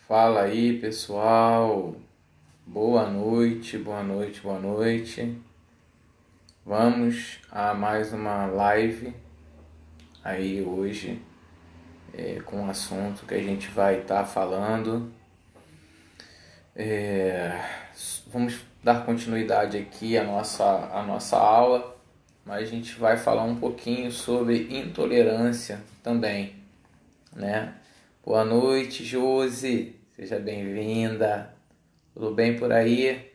Fala aí, pessoal. Boa noite, boa noite, boa noite. Vamos a mais uma live aí hoje com um assunto que a gente vai estar falando. Vamos dar continuidade aqui à nossa aula, mas a gente vai falar um pouquinho sobre intolerância também, né? Boa noite, Josi. Seja bem-vinda. Tudo bem por aí?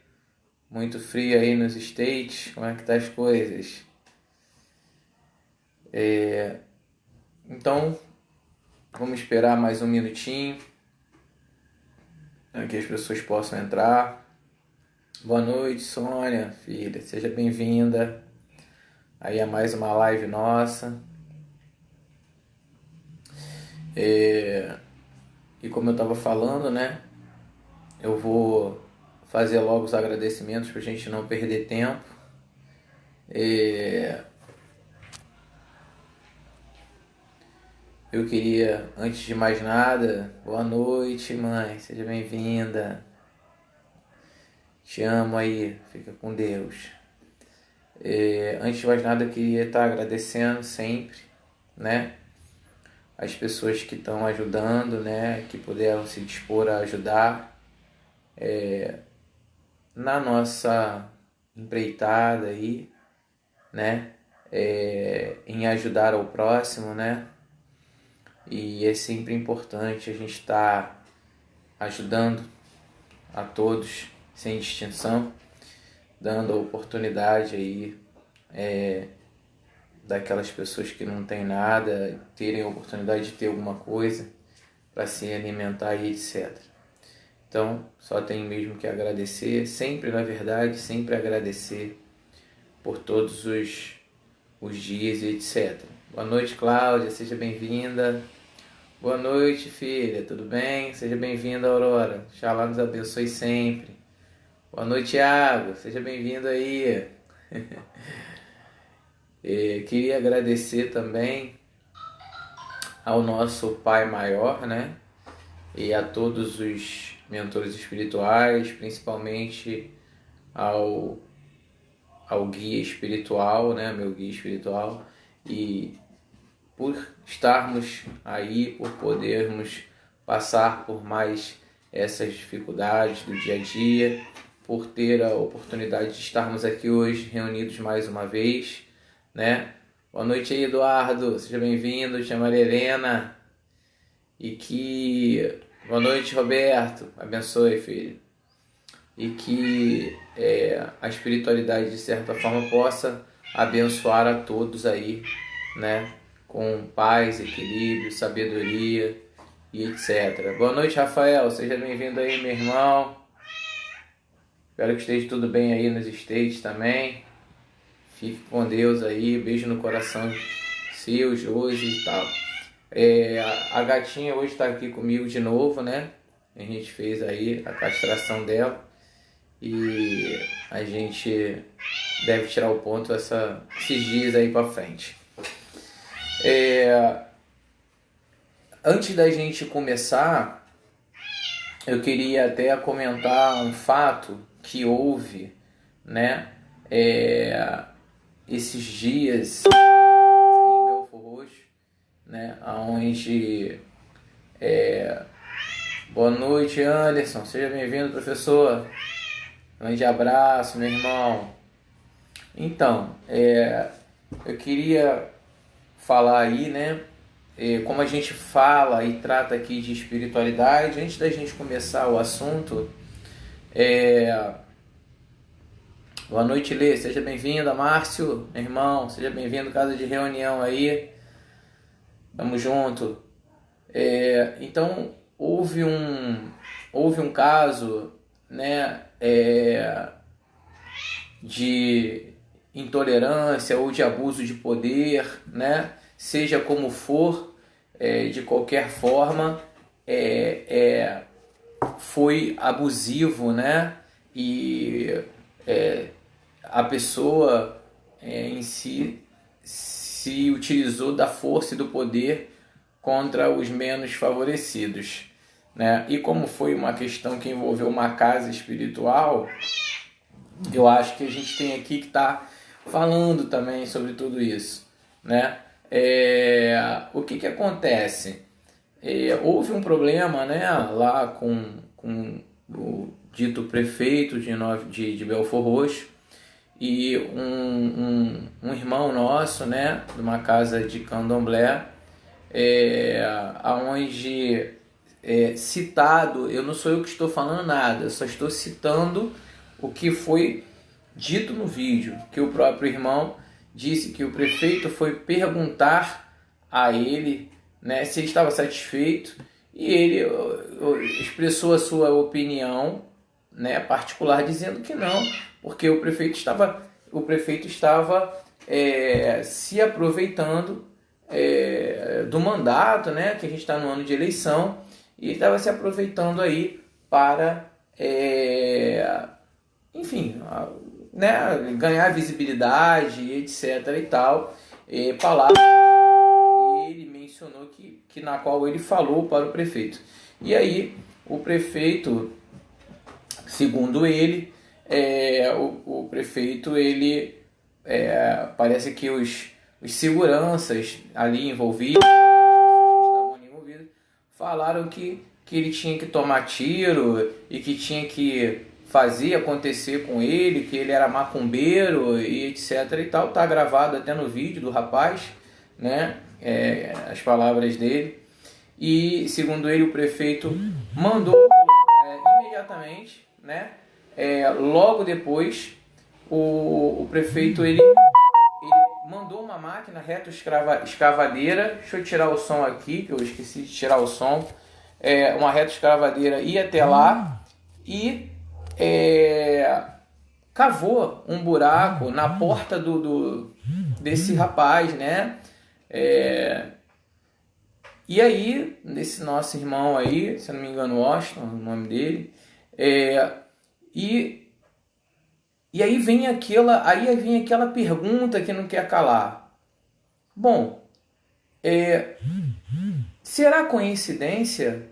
Muito frio aí nos States? Como é que tá as coisas? Então, vamos esperar mais um minutinho para que as pessoas possam entrar. Boa noite, Sônia, filha. Seja bem-vinda aí a mais uma live nossa. E como eu estava falando, né? Eu vou fazer logo os agradecimentos para a gente não perder tempo. Eu queria, antes de mais nada, boa noite, mãe, seja bem-vinda. Te amo aí, fica com Deus. Antes de mais nada, eu queria estar agradecendo sempre, né? As pessoas que estão ajudando, né? Que puderam se dispor a ajudar na nossa empreitada aí, né? Em ajudar ao próximo, né? E é sempre importante a gente estar ajudando a todos, sem distinção, dando a oportunidade aí daquelas pessoas que não têm nada, terem a oportunidade de ter alguma coisa para se alimentar e etc. Então, só tenho mesmo que agradecer, sempre na verdade, sempre agradecer por todos os dias e etc. Boa noite, Cláudia, seja bem-vinda. Boa noite, filha, tudo bem? Seja bem-vinda, Aurora. Xalá nos abençoe sempre. Boa noite, Thiago, seja bem-vindo aí. Queria agradecer também ao nosso Pai Maior, né? E a todos os mentores espirituais, principalmente ao guia espiritual, né? Meu guia espiritual. E por estarmos aí, por podermos passar por mais essas dificuldades do dia a dia, por ter a oportunidade de estarmos aqui hoje reunidos mais uma vez, né? Boa noite aí, Eduardo, seja bem-vindo, tia Maria Helena, boa noite, Roberto, abençoe, filho, e que a espiritualidade de certa forma possa abençoar a todos aí, né? Com paz, equilíbrio, sabedoria e etc. Boa noite, Rafael, seja bem-vindo aí, meu irmão. Espero que esteja tudo bem aí nos States também. Fique com Deus aí, beijo no coração seu, Josi e tal. A gatinha hoje está aqui comigo de novo, né? A gente fez aí a castração dela e a gente deve tirar o ponto esses dias aí para frente. Antes da gente começar, eu queria até comentar um fato que houve, né? Esses dias em Belford Roxo, né? Onde boa noite, Anderson, seja bem-vindo, professor. Grande abraço, meu irmão. Então, eu queria falar aí, né? Como a gente fala e trata aqui de espiritualidade, antes da gente começar o assunto, boa noite, Lê, seja bem-vindo, Márcio, meu irmão, seja bem-vindo, casa de reunião aí, tamo junto. Então, houve um caso, né, de intolerância ou de abuso de poder, né, seja como for, de qualquer forma, foi abusivo, né, e a pessoa em si se utilizou da força e do poder contra os menos favorecidos, né? E como foi uma questão que envolveu uma casa espiritual, eu acho que a gente tem aqui que estar falando também sobre tudo isso, né? O que acontece? Houve um problema, né, lá com o dito prefeito de Belford Roxo, e um irmão nosso, né, de uma casa de candomblé, aonde citado, eu não sou eu que estou falando nada, eu só estou citando o que foi dito no vídeo, que o próprio irmão disse que o prefeito foi perguntar a ele, né, se ele estava satisfeito, e ele expressou a sua opinião, né, particular, dizendo que não, porque o prefeito estava se aproveitando do mandato, né, que a gente está no ano de eleição, e ele estava se aproveitando aí para, enfim, né, ganhar visibilidade, etc. e tal, palavra que ele mencionou que na qual ele falou para o prefeito. E aí o prefeito, segundo ele, o prefeito, ele parece que os seguranças ali envolvidos, as pessoas que estavam ali envolvidas, falaram que ele tinha que tomar tiro e que tinha que fazer acontecer com ele, que ele era macumbeiro e etc e tal. Tá gravado até no vídeo do rapaz, né, as palavras dele. E segundo ele, o prefeito mandou imediatamente, né, logo depois o prefeito ele mandou uma máquina reto-escavadeira. Deixa eu tirar o som aqui, que eu esqueci de tirar o som. Uma reto-escavadeira ia até lá e cavou um buraco na porta desse rapaz, né? E aí, nesse nosso irmão aí, se eu não me engano, Washington, o nome dele, e aí vem aquela pergunta que não quer calar. Bom, será coincidência?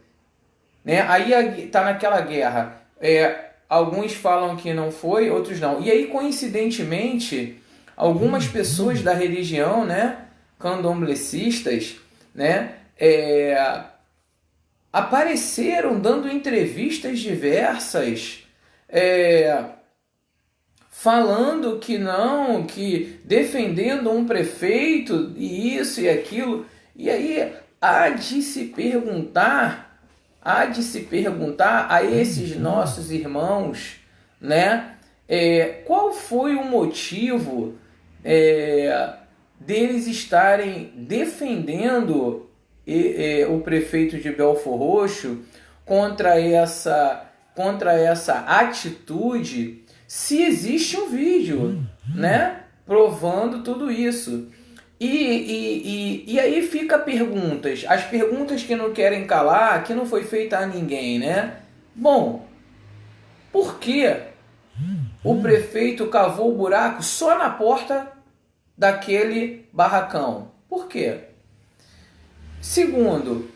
Né? Aí tá naquela guerra. Alguns falam que não foi, outros não. E aí, coincidentemente, algumas pessoas da religião, né, candomblecistas, né, apareceram dando entrevistas diversas, falando que não, que defendendo um prefeito e isso e aquilo. E aí há de se perguntar a esses nossos irmãos, né, qual foi o motivo deles estarem defendendo o prefeito de Belford Roxo contra essa atitude, se existe um vídeo, né, provando tudo isso. E aí fica as perguntas que não querem calar, que não foi feita a ninguém, né? Bom, por que o prefeito cavou o buraco só na porta daquele barracão? Por quê? Segundo,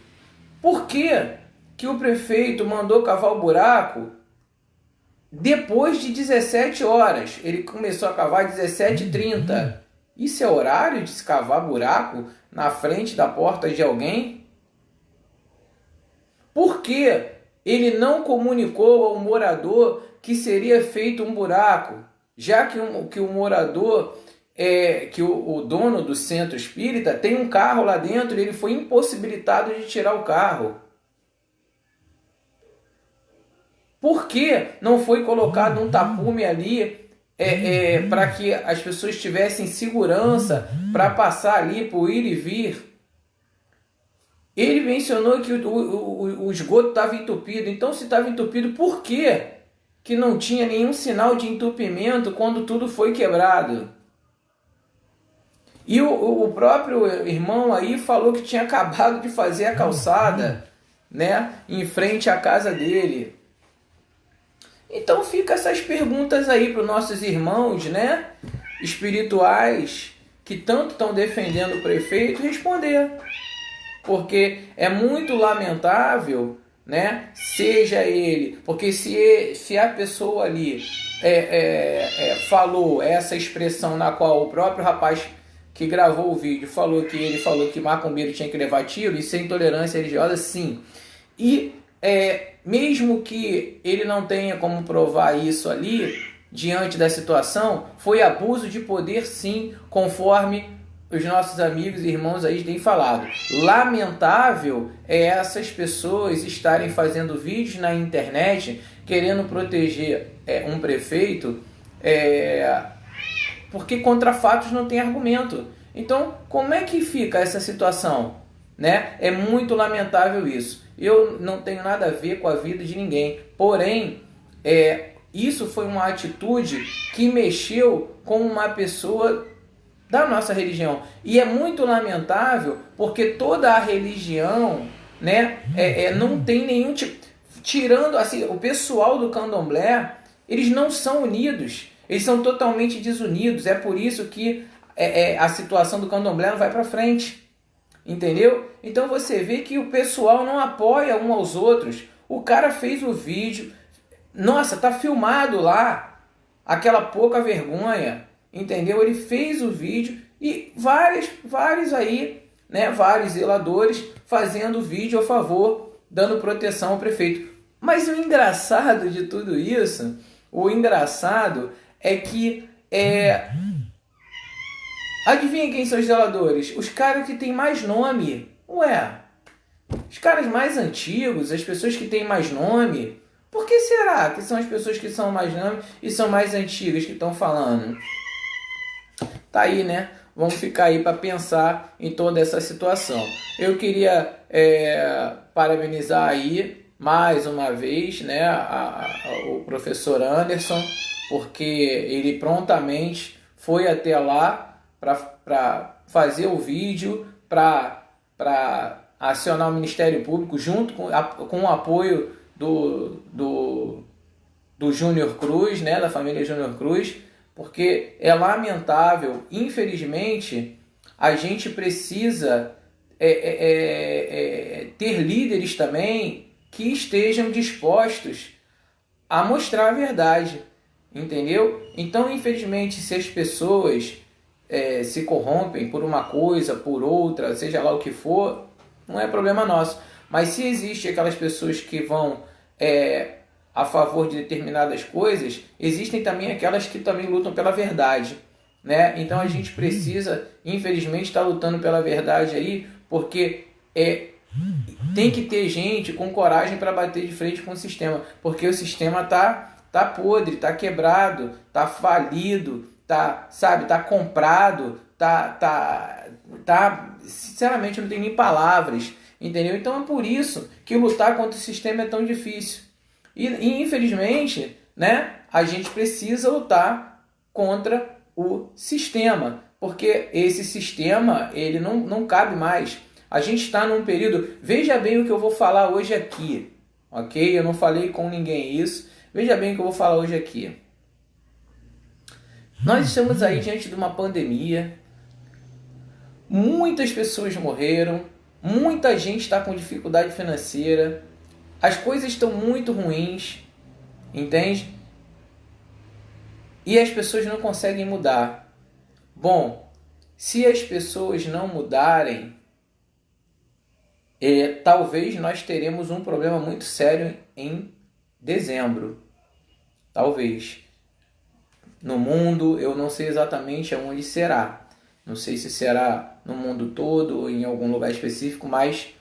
por que o prefeito mandou cavar o buraco depois de 17 horas? Ele começou a cavar às 17h30. Isso é horário de se cavar buraco na frente da porta de alguém? Por que ele não comunicou ao morador que seria feito um buraco? Já que o morador, que o dono do centro espírita tem um carro lá dentro e ele foi impossibilitado de tirar o carro. Por que não foi colocado um tapume ali para que as pessoas tivessem segurança para passar ali por ir e vir? Ele mencionou que o esgoto estava entupido. Então, se estava entupido, por que não tinha nenhum sinal de entupimento quando tudo foi quebrado? E o próprio irmão aí falou que tinha acabado de fazer a calçada, né, em frente à casa dele. Então fica essas perguntas aí para os nossos irmãos, né, espirituais, que tanto estão defendendo o prefeito, responder. Porque é muito lamentável, né? Seja ele, porque se a pessoa ali falou essa expressão na qual o próprio rapaz que gravou o vídeo ele falou que macumbeiro tinha que levar tiro, isso é intolerância religiosa, sim. E mesmo que ele não tenha como provar isso ali, diante da situação, foi abuso de poder, sim, conforme os nossos amigos e irmãos aí têm falado. Lamentável é essas pessoas estarem fazendo vídeos na internet querendo proteger um prefeito, porque contra fatos não tem argumento. Então, como é que fica essa situação? Né? É muito lamentável isso. Eu não tenho nada a ver com a vida de ninguém, porém, isso foi uma atitude que mexeu com uma pessoa da nossa religião. E é muito lamentável porque toda a religião, né, não tem nenhum tipo... Tirando assim, o pessoal do candomblé, eles não são unidos. Eles são totalmente desunidos. É por isso que a situação do candomblé não vai para frente. Entendeu? Então você vê que o pessoal não apoia um aos outros. O cara fez o vídeo... Nossa, tá filmado lá, aquela pouca vergonha, entendeu? Ele fez o vídeo e vários aí, né, vários zeladores fazendo vídeo a favor, dando proteção ao prefeito. Mas o engraçado de tudo isso, é que, adivinha quem são os zeladores? Os caras que têm mais nome. Ué, os caras mais antigos, as pessoas que têm mais nome... Por que será que são as pessoas que são mais nome e são mais antigas que estão falando? Tá aí, né? Vamos ficar aí para pensar em toda essa situação. Eu queria parabenizar aí mais uma vez, né, o professor Anderson, porque ele prontamente foi até lá para fazer o vídeo, para acionar o Ministério Público junto com o apoio do Júnior Cruz, né, da família Júnior Cruz, porque é lamentável, infelizmente, a gente precisa ter líderes também que estejam dispostos a mostrar a verdade, entendeu? Então, infelizmente, se as pessoas se corrompem por uma coisa, por outra, seja lá o que for, não é problema nosso. Mas se existe aquelas pessoas que vão a favor de determinadas coisas, existem também aquelas que também lutam pela verdade, né? Então a gente precisa, infelizmente, estar lutando pela verdade aí, porque tem que ter gente com coragem para bater de frente com o sistema, porque o sistema tá podre, tá quebrado, tá falido, tá comprado, sinceramente, eu não tenho nem palavras. Entendeu? Então é por isso que lutar contra o sistema é tão difícil. E infelizmente, né, a gente precisa lutar contra o sistema, porque esse sistema ele não cabe mais. A gente está num período... Veja bem o que eu vou falar hoje aqui, ok? Eu não falei com ninguém isso. Veja bem o que eu vou falar hoje aqui. Nós estamos aí diante de uma pandemia. Muitas pessoas morreram. Muita gente está com dificuldade financeira, as coisas estão muito ruins, entende? E as pessoas não conseguem mudar. Bom, se as pessoas não mudarem, talvez nós teremos um problema muito sério em dezembro. Talvez. No mundo, eu não sei exatamente aonde será. Não sei se será no mundo todo ou em algum lugar específico, mas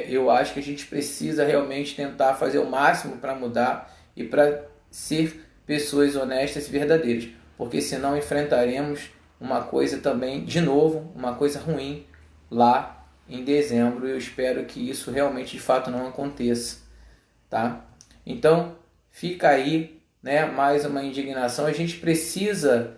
eu acho que a gente precisa realmente tentar fazer o máximo para mudar e para ser pessoas honestas e verdadeiras, porque senão enfrentaremos uma coisa também, de novo, uma coisa ruim lá em dezembro, e eu espero que isso realmente de fato não aconteça, tá? Então fica aí, né, mais uma indignação. A gente precisa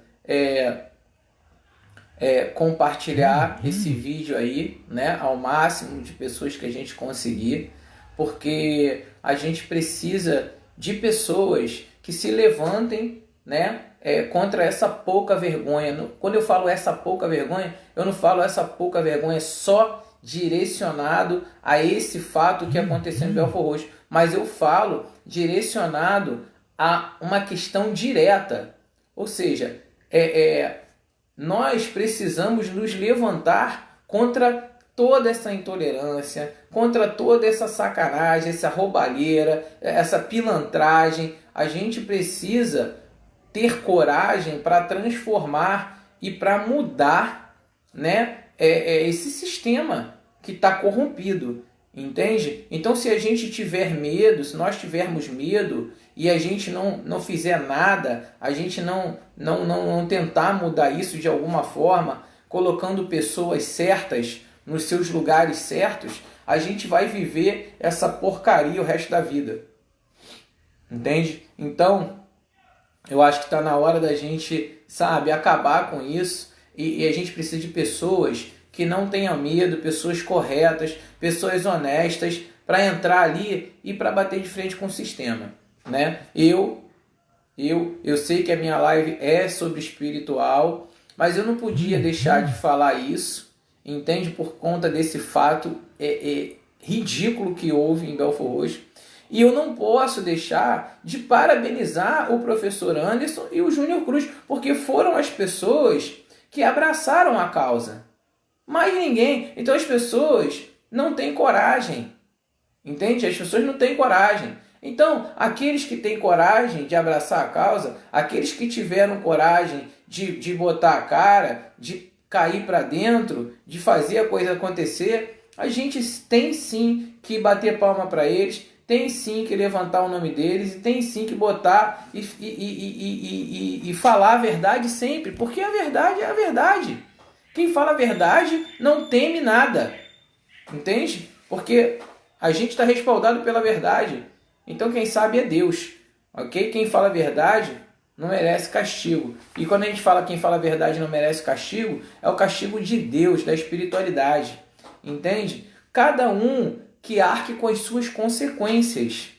compartilhar esse vídeo aí, né, ao máximo de pessoas que a gente conseguir, porque a gente precisa de pessoas que se levantem, né, contra essa pouca vergonha. Quando eu falo essa pouca vergonha, eu não falo essa pouca vergonha só direcionado a esse fato que aconteceu em Belford Roxo, mas eu falo direcionado a uma questão direta. Ou seja, nós precisamos nos levantar contra toda essa intolerância, contra toda essa sacanagem, essa roubalheira, essa pilantragem. A gente precisa ter coragem para transformar e para mudar, né, esse sistema que está corrompido, entende? Então, se a gente tiver medo, se nós tivermos medo e a gente não fizer nada, a gente não tentar mudar isso de alguma forma, colocando pessoas certas nos seus lugares certos, a gente vai viver essa porcaria o resto da vida, entende? Então, eu acho que está na hora da gente, sabe, acabar com isso, e a gente precisa de pessoas que não tenham medo, pessoas corretas, pessoas honestas, para entrar ali e para bater de frente com o sistema, né? Eu sei que a minha live é sobre espiritual, mas eu não podia deixar de falar isso, entende? Por conta desse fato ridículo que houve em Belford Roxo. E eu não posso deixar de parabenizar o professor Anderson e o Júnior Cruz, porque foram as pessoas que abraçaram a causa. Mais ninguém. Então as pessoas não têm coragem. Entende? As pessoas não têm coragem. Então, aqueles que têm coragem de abraçar a causa, aqueles que tiveram coragem de botar a cara, de cair para dentro, de fazer a coisa acontecer, a gente tem sim que bater palma para eles, tem sim que levantar o nome deles, e tem sim que botar e falar a verdade sempre, porque a verdade é a verdade. Quem fala a verdade não teme nada, entende? Porque a gente está respaldado pela verdade. Então quem sabe é Deus, ok? Quem fala a verdade não merece castigo. E quando a gente fala quem fala a verdade não merece castigo, é o castigo de Deus, da espiritualidade, entende? Cada um que arque com as suas consequências.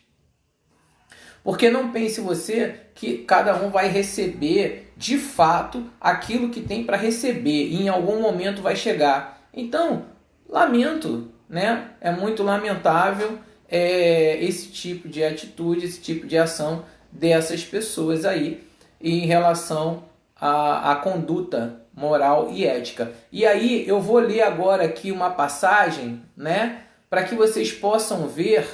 Porque não pense você que cada um vai receber de fato aquilo que tem para receber e em algum momento vai chegar. Então, lamento, né? É muito lamentável esse tipo de atitude, esse tipo de ação dessas pessoas aí em relação à conduta moral e ética. E aí eu vou ler agora aqui uma passagem, né, para que vocês possam ver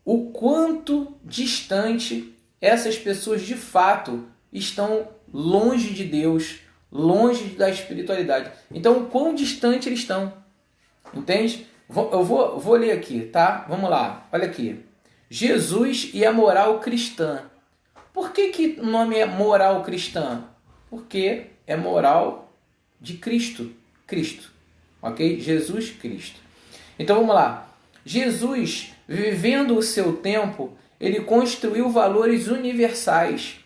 o quanto distante essas pessoas de fato estão longe de Deus, longe da espiritualidade. Então, o quão distante eles estão, entende? Eu vou ler aqui, tá? Vamos lá, olha aqui. Jesus e a moral cristã. Por que o nome é moral cristã? Porque é moral de Cristo. Cristo, ok? Jesus Cristo. Então vamos lá. Jesus, vivendo o seu tempo, ele construiu valores universais,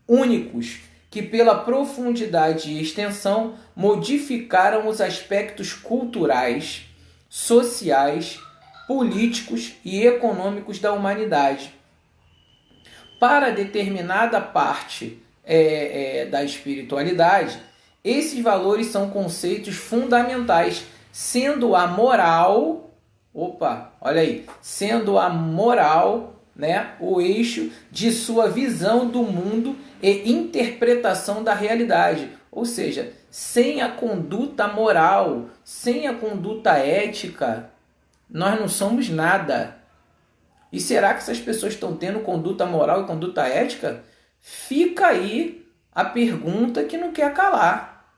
únicos, que pela profundidade e extensão modificaram os aspectos culturais, sociais, políticos e econômicos da humanidade. Para determinada parte da espiritualidade, esses valores são conceitos fundamentais, sendo a moral, sendo a moral, né, o eixo de sua visão do mundo e interpretação da realidade. Ou seja, sem a conduta moral, sem a conduta ética, nós não somos nada. E será que essas pessoas estão tendo conduta moral e conduta ética? Fica aí a pergunta que não quer calar.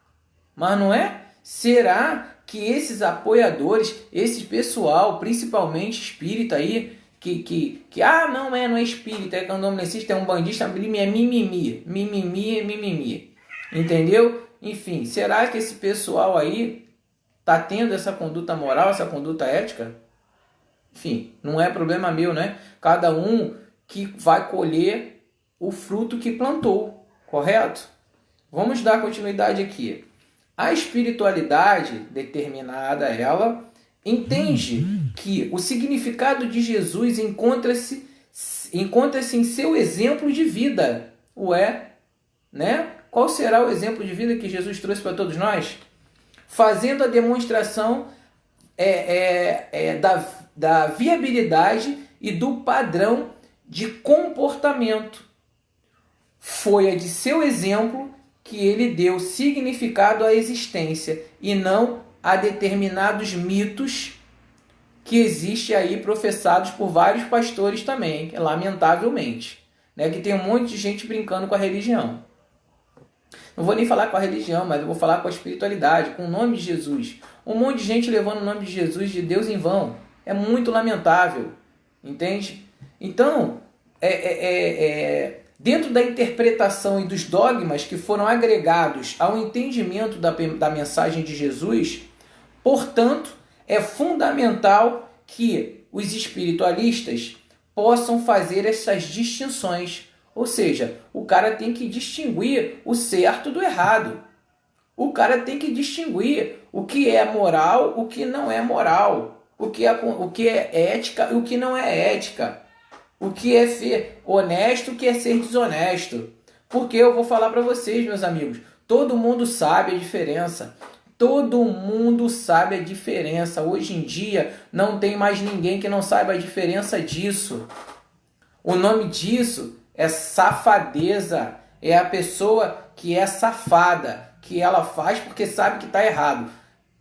Mas não é? Será que esses apoiadores, esse pessoal, principalmente espírita aí, não é espírita, é candomblessista, é um bandista, é mimimi. Entendeu? Enfim, será que esse pessoal aí está tendo essa conduta moral, essa conduta ética? Enfim, não é problema meu, né? Cada um que vai colher o fruto que plantou, correto? Vamos dar continuidade aqui. A espiritualidade determinada, ela entende que o significado de Jesus encontra-se em seu exemplo de vida. Né? Qual será o exemplo de vida que Jesus trouxe para todos nós? Fazendo a demonstração da viabilidade e do padrão de comportamento. Foi a de seu exemplo que ele deu significado à existência e não a determinados mitos que existem aí professados por vários pastores também, lamentavelmente, né? Que tem um monte de gente brincando com a religião. Não vou nem falar com a religião, mas eu vou falar com a espiritualidade, com o nome de Jesus. Um monte de gente levando o nome de Jesus, de Deus, em vão. É muito lamentável, entende? Então, dentro da interpretação e dos dogmas que foram agregados ao entendimento da mensagem de Jesus, portanto, é fundamental que os espiritualistas possam fazer essas distinções. Ou seja, o cara tem que distinguir o certo do errado. O cara tem que distinguir o que é moral, o que não é moral. O que é ética e o que não é ética. O que é ser honesto, o que é ser desonesto. Porque eu vou falar para vocês, meus amigos, todo mundo sabe a diferença. Todo mundo sabe a diferença. Hoje em dia não tem mais ninguém que não saiba a diferença disso. O nome disso é safadeza. É a pessoa que é safada, que ela faz porque sabe que está errado.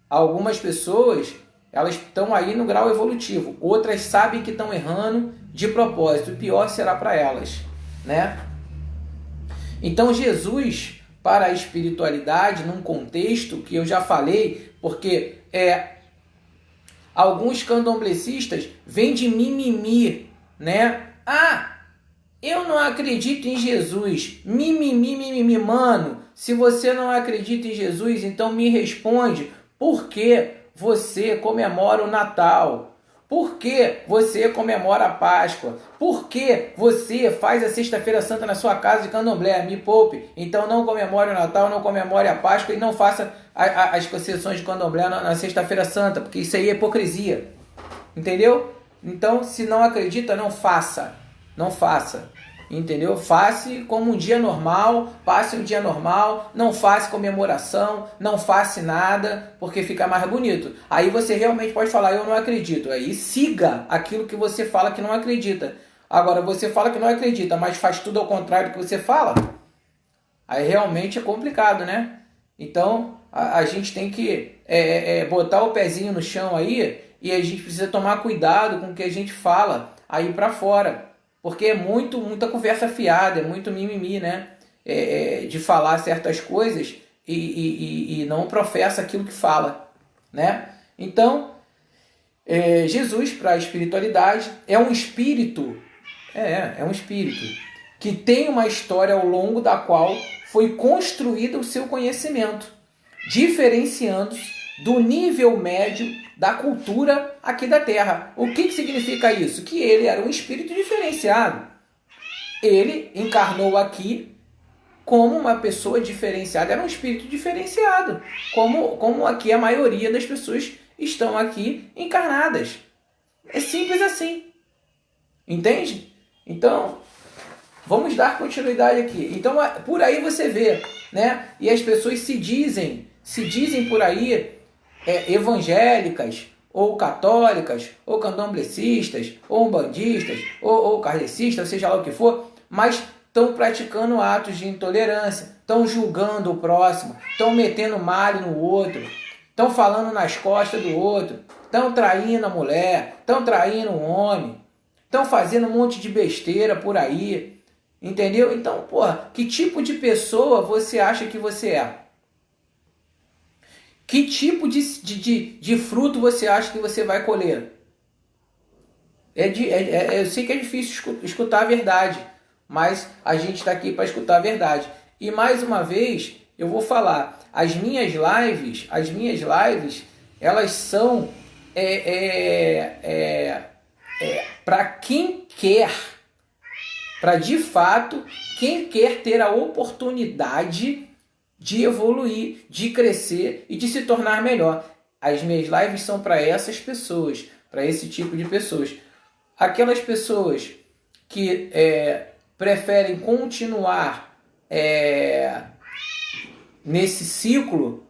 Algumas pessoas, elas estão aí no grau evolutivo. Outras sabem que estão errando de propósito. O pior será para elas, né? Então Jesus, para a espiritualidade, num contexto que eu já falei, porque alguns candomblecistas vêm de mimimi, né? Eu não acredito em Jesus. Mimimi, mano. Se você não acredita em Jesus, então me responde por que você comemora o Natal? Por que você comemora a Páscoa? Por que você faz a Sexta-feira Santa na sua casa de candomblé? Me poupe. Então não comemore o Natal, não comemore a Páscoa e não faça as sessões de candomblé na Sexta-feira Santa, porque isso aí é hipocrisia. Entendeu? Então, se não acredita, não faça. Não faça. Entendeu? Faça como um dia normal, passe um dia normal, não faça comemoração, não faça nada, porque fica mais bonito. Aí você realmente pode falar, eu não acredito. Aí siga aquilo que você fala que não acredita. Agora, você fala que não acredita, mas faz tudo ao contrário do que você fala, aí realmente é complicado, né? Então, a gente tem que botar o pezinho no chão aí e a gente precisa tomar cuidado com o que a gente fala aí pra fora. Porque é muita conversa fiada, é muito mimimi, né? De falar certas coisas e não professa aquilo que fala, né? Então, Jesus, para a espiritualidade, é um espírito, é um espírito que tem uma história ao longo da qual foi construído o seu conhecimento, diferenciando-se do nível médio da cultura aqui da Terra. O que significa isso? Que ele era um espírito diferenciado. Ele encarnou aqui como uma pessoa diferenciada, era um espírito diferenciado, como aqui a maioria das pessoas estão aqui encarnadas. É simples assim. Entende? Então, vamos dar continuidade aqui. Então, por aí você vê, né? E as pessoas se dizem por aí evangélicas, ou católicas, ou candomblecistas, ou umbandistas, ou kardecistas, seja lá o que for, mas estão praticando atos de intolerância, estão julgando o próximo, estão metendo malho no outro, estão falando nas costas do outro, estão traindo a mulher, estão traindo o homem, estão fazendo um monte de besteira por aí, entendeu? Então, porra, que tipo de pessoa você acha que você é? Que tipo de fruto você acha que você vai colher? Eu sei que é difícil escutar a verdade, mas a gente está aqui para escutar a verdade. E mais uma vez, eu vou falar, as minhas lives, elas são para quem quer, para de fato, quem quer ter a oportunidade de evoluir, de crescer e de se tornar melhor. As minhas lives são para essas pessoas, para esse tipo de pessoas. Aquelas pessoas que preferem continuar nesse ciclo,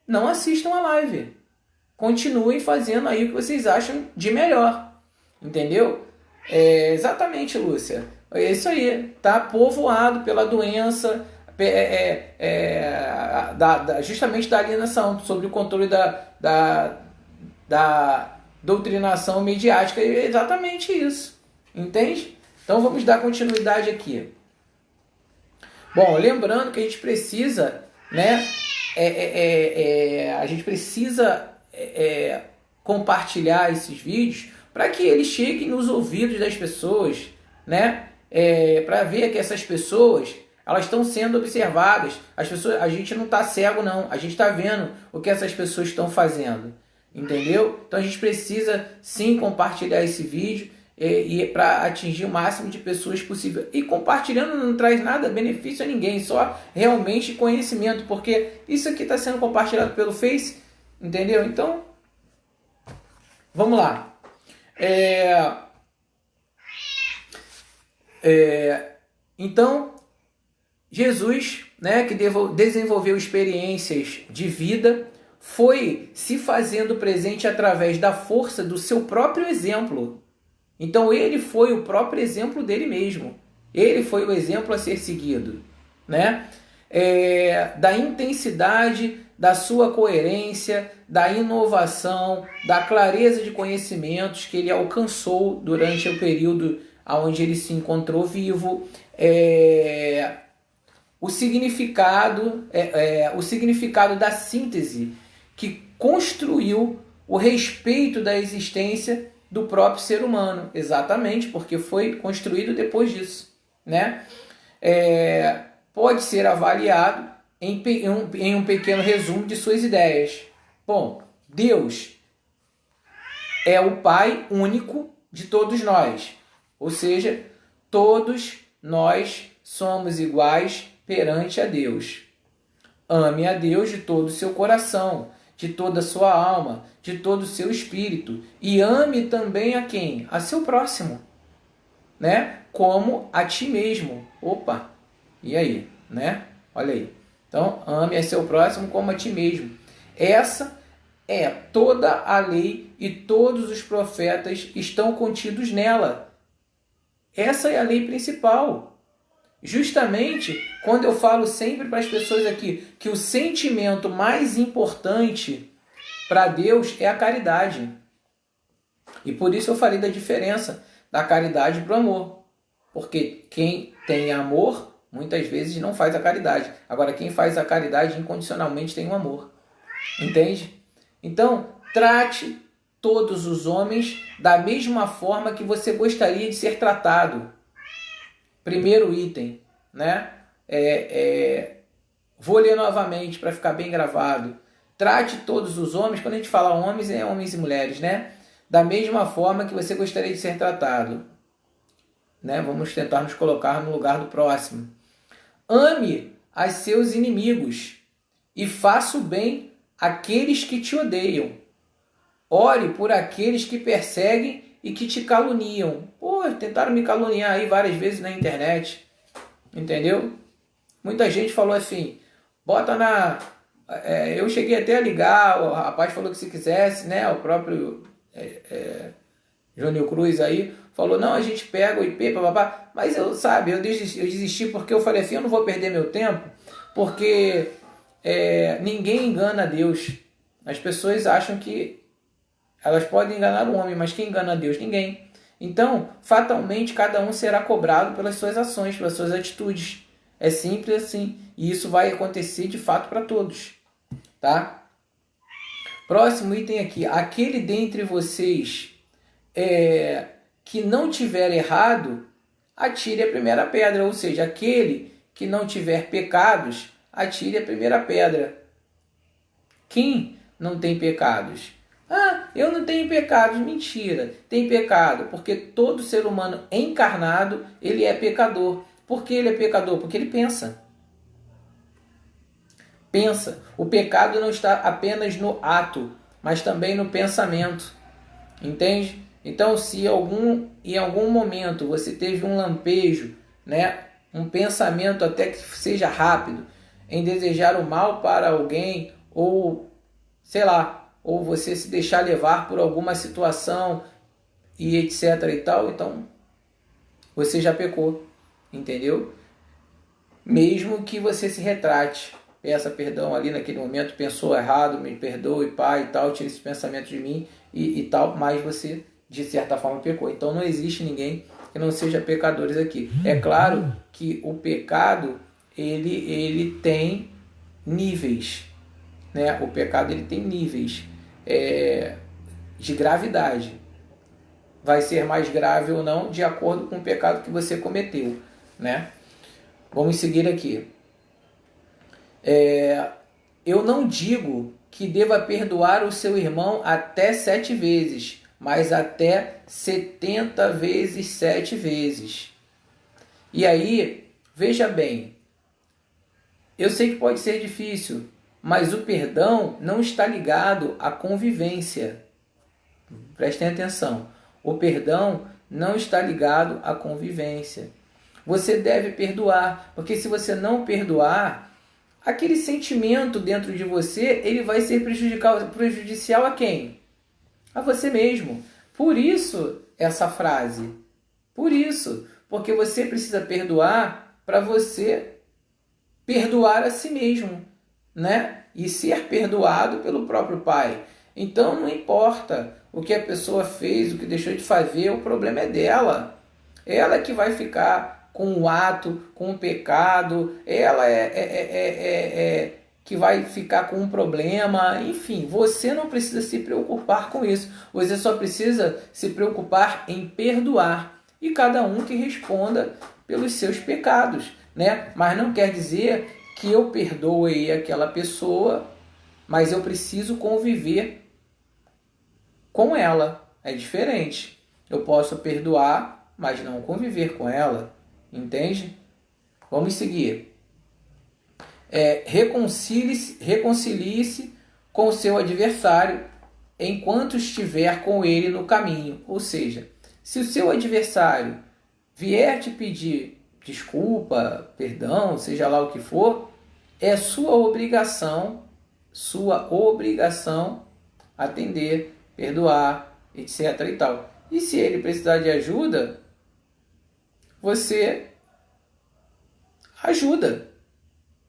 não assistam a live. continuem fazendo aí o que vocês acham de melhor, entendeu? É, exatamente, Lúcia. É isso aí, tá povoado pela doença, justamente da alienação, sobre o controle da doutrinação mediática. É exatamente isso, entende? Então vamos dar continuidade aqui. Bom, lembrando que a gente precisa, né, a gente precisa compartilhar esses vídeos para que eles cheguem nos ouvidos das pessoas, né? Para ver que essas pessoas elas estão sendo observadas. As pessoas, a gente não está cego não, a gente está vendo o que essas pessoas estão fazendo, entendeu? Então a gente precisa sim compartilhar esse vídeo para atingir o máximo de pessoas possível. E compartilhando não traz nada benefício a ninguém, só realmente conhecimento, porque isso aqui está sendo compartilhado pelo Face, entendeu? Então vamos lá. Então, Jesus, né, que desenvolveu experiências de vida, foi se fazendo presente através da força do seu próprio exemplo. Então, ele foi o próprio exemplo dele mesmo. Ele foi o exemplo a ser seguido, né? Da intensidade, da sua coerência, da inovação, da clareza de conhecimentos que ele alcançou durante o período onde ele se encontrou vivo, o significado da síntese que construiu o respeito da existência do próprio ser humano, exatamente, porque foi construído depois disso, né? Pode ser avaliado em um pequeno resumo de suas ideias. Bom, Deus é o Pai único de todos nós, ou seja, todos nós somos iguais perante a Deus. Ame a Deus de todo o seu coração, de toda a sua alma, de todo o seu espírito, e ame também a quem? A seu próximo, né? Como a ti mesmo. Opa, e aí, né? Olha aí. Então, ame a seu próximo como a ti mesmo. Essa é toda a lei e todos os profetas estão contidos nela. Essa é a lei principal. Justamente quando eu falo sempre para as pessoas aqui que o sentimento mais importante para Deus é a caridade. E por isso eu falei da diferença da caridade para o amor. Porque quem tem amor, muitas vezes não faz a caridade. Agora, quem faz a caridade incondicionalmente tem o amor. Entende? Então, trate todos os homens da mesma forma que você gostaria de ser tratado. Primeiro item, né? Vou ler novamente para ficar bem gravado. Trate todos os homens, quando a gente fala homens, é homens e mulheres, né? Da mesma forma que você gostaria de ser tratado. Né? Vamos tentar nos colocar no lugar do próximo. Ame a seus inimigos e faça o bem àqueles que te odeiam. Ore por aqueles que perseguem e que te caluniam. Pô, tentaram me caluniar aí várias vezes na internet. Entendeu? Muita gente falou assim, bota na... eu cheguei até a ligar, o rapaz falou que se quisesse, né? O próprio Jônio Cruz aí falou, não, a gente pega o IP, papapá. Mas eu desisti porque eu falei assim, eu não vou perder meu tempo, porque ninguém engana Deus. As pessoas acham que elas podem enganar o homem, mas quem engana Deus? Ninguém. Então, fatalmente, cada um será cobrado pelas suas ações, pelas suas atitudes. É simples assim. E isso vai acontecer de fato para todos. Tá? Próximo item aqui. Aquele dentre vocês que não tiver errado, atire a primeira pedra. Ou seja, aquele que não tiver pecados, atire a primeira pedra. Quem não tem pecados? Ah, eu não tenho pecados. Mentira, tem pecado, porque todo ser humano encarnado, ele é pecador. Por que ele é pecador? Porque ele pensa. Pensa. O pecado não está apenas no ato, mas também no pensamento. Entende? Então, se em algum momento você teve um lampejo, né, um pensamento até que seja rápido, em desejar o mal para alguém, ou, sei lá, ou você se deixar levar por alguma situação e etc e tal, então você já pecou, entendeu? Mesmo que você se retrate, peça perdão ali naquele momento, pensou errado, me perdoe, pai e tal, tira esse pensamento de mim e tal, mas você de certa forma pecou. Então não existe ninguém que não seja pecadores aqui. É claro que o pecado ele tem níveis, né? O pecado ele tem níveis de gravidade. Vai ser mais grave ou não de acordo com o pecado que você cometeu, né? Vamos seguir aqui. Eu não digo que deva perdoar o seu irmão até 7 vezes, mas até 70 vezes 7 vezes. E aí, veja bem, eu sei que pode ser difícil, mas o perdão não está ligado à convivência. Prestem atenção. O perdão não está ligado à convivência. Você deve perdoar, porque se você não perdoar, aquele sentimento dentro de você, ele vai ser prejudicial a quem? A você mesmo. Por isso essa frase. Por isso, porque você precisa perdoar para você perdoar a si mesmo, né? E ser perdoado pelo próprio Pai. Então não importa o que a pessoa fez, o que deixou de fazer, o problema é dela. Ela que vai ficar com o ato, com o pecado, ela que vai ficar com um problema, enfim, você não precisa se preocupar com isso, você só precisa se preocupar em perdoar, e cada um que responda pelos seus pecados, né? Mas não quer dizer que eu perdoe aquela pessoa, mas eu preciso conviver com ela, é diferente. Eu posso perdoar, mas não conviver com ela, entende? Vamos seguir. Reconcilie-se com o seu adversário enquanto estiver com ele no caminho. Ou seja, se o seu adversário vier te pedir desculpa, perdão, seja lá o que for, é sua obrigação atender, perdoar, etc e tal. E se ele precisar de ajuda, você ajuda,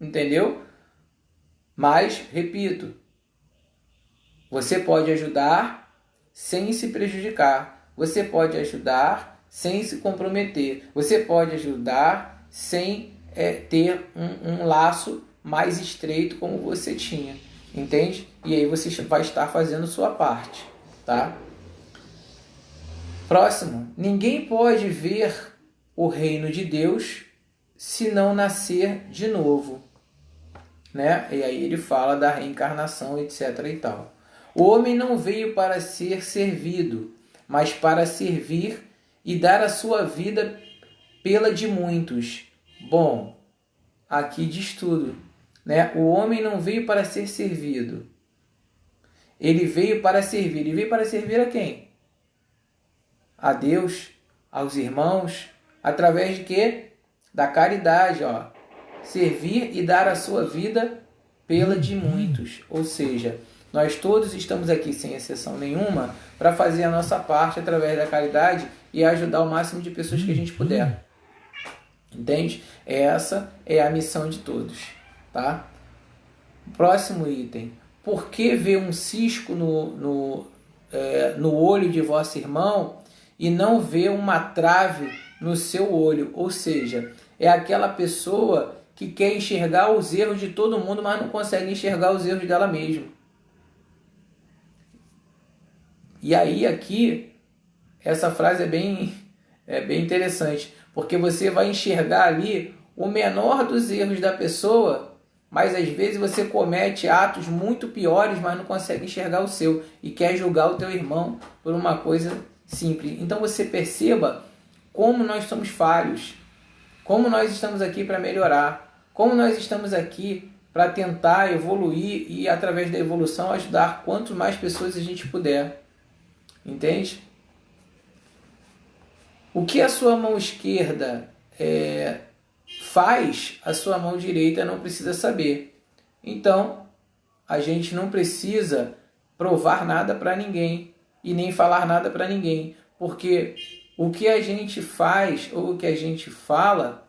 entendeu? Mas, repito, você pode ajudar sem se prejudicar. Você pode ajudar sem se comprometer. Você pode ajudar sem ter um laço mais estreito como você tinha. Entende? E aí você vai estar fazendo sua parte. Tá? Próximo. Ninguém pode ver o reino de Deus se não nascer de novo. Né? E aí ele fala da reencarnação, etc. e tal. O homem não veio para ser servido, mas para servir e dar a sua vida pela de muitos. Bom, aqui diz tudo, né? O homem não veio para ser servido. Ele veio para servir. Ele veio para servir a quem? A Deus, aos irmãos, através de quê? Da caridade, ó. Servir e dar a sua vida pela de muitos. Ou seja, nós todos estamos aqui, sem exceção nenhuma, para fazer a nossa parte através da caridade e ajudar o máximo de pessoas que a gente puder. Entende? Essa é a missão de todos. Tá? Próximo item. Por que ver um cisco no olho de vosso irmão e não ver uma trave no seu olho? Ou seja, é aquela pessoa que quer enxergar os erros de todo mundo, mas não consegue enxergar os erros dela mesma. E aí aqui, essa frase é bem interessante, porque você vai enxergar ali o menor dos erros da pessoa, mas às vezes você comete atos muito piores, mas não consegue enxergar o seu, e quer julgar o teu irmão por uma coisa simples. Então você perceba como nós somos falhos, como nós estamos aqui para melhorar, como nós estamos aqui para tentar evoluir e, através da evolução, ajudar quanto mais pessoas a gente puder. Entende? O que a sua mão esquerda faz, a sua mão direita não precisa saber. Então, a gente não precisa provar nada para ninguém e nem falar nada para ninguém, porque o que a gente faz ou o que a gente fala,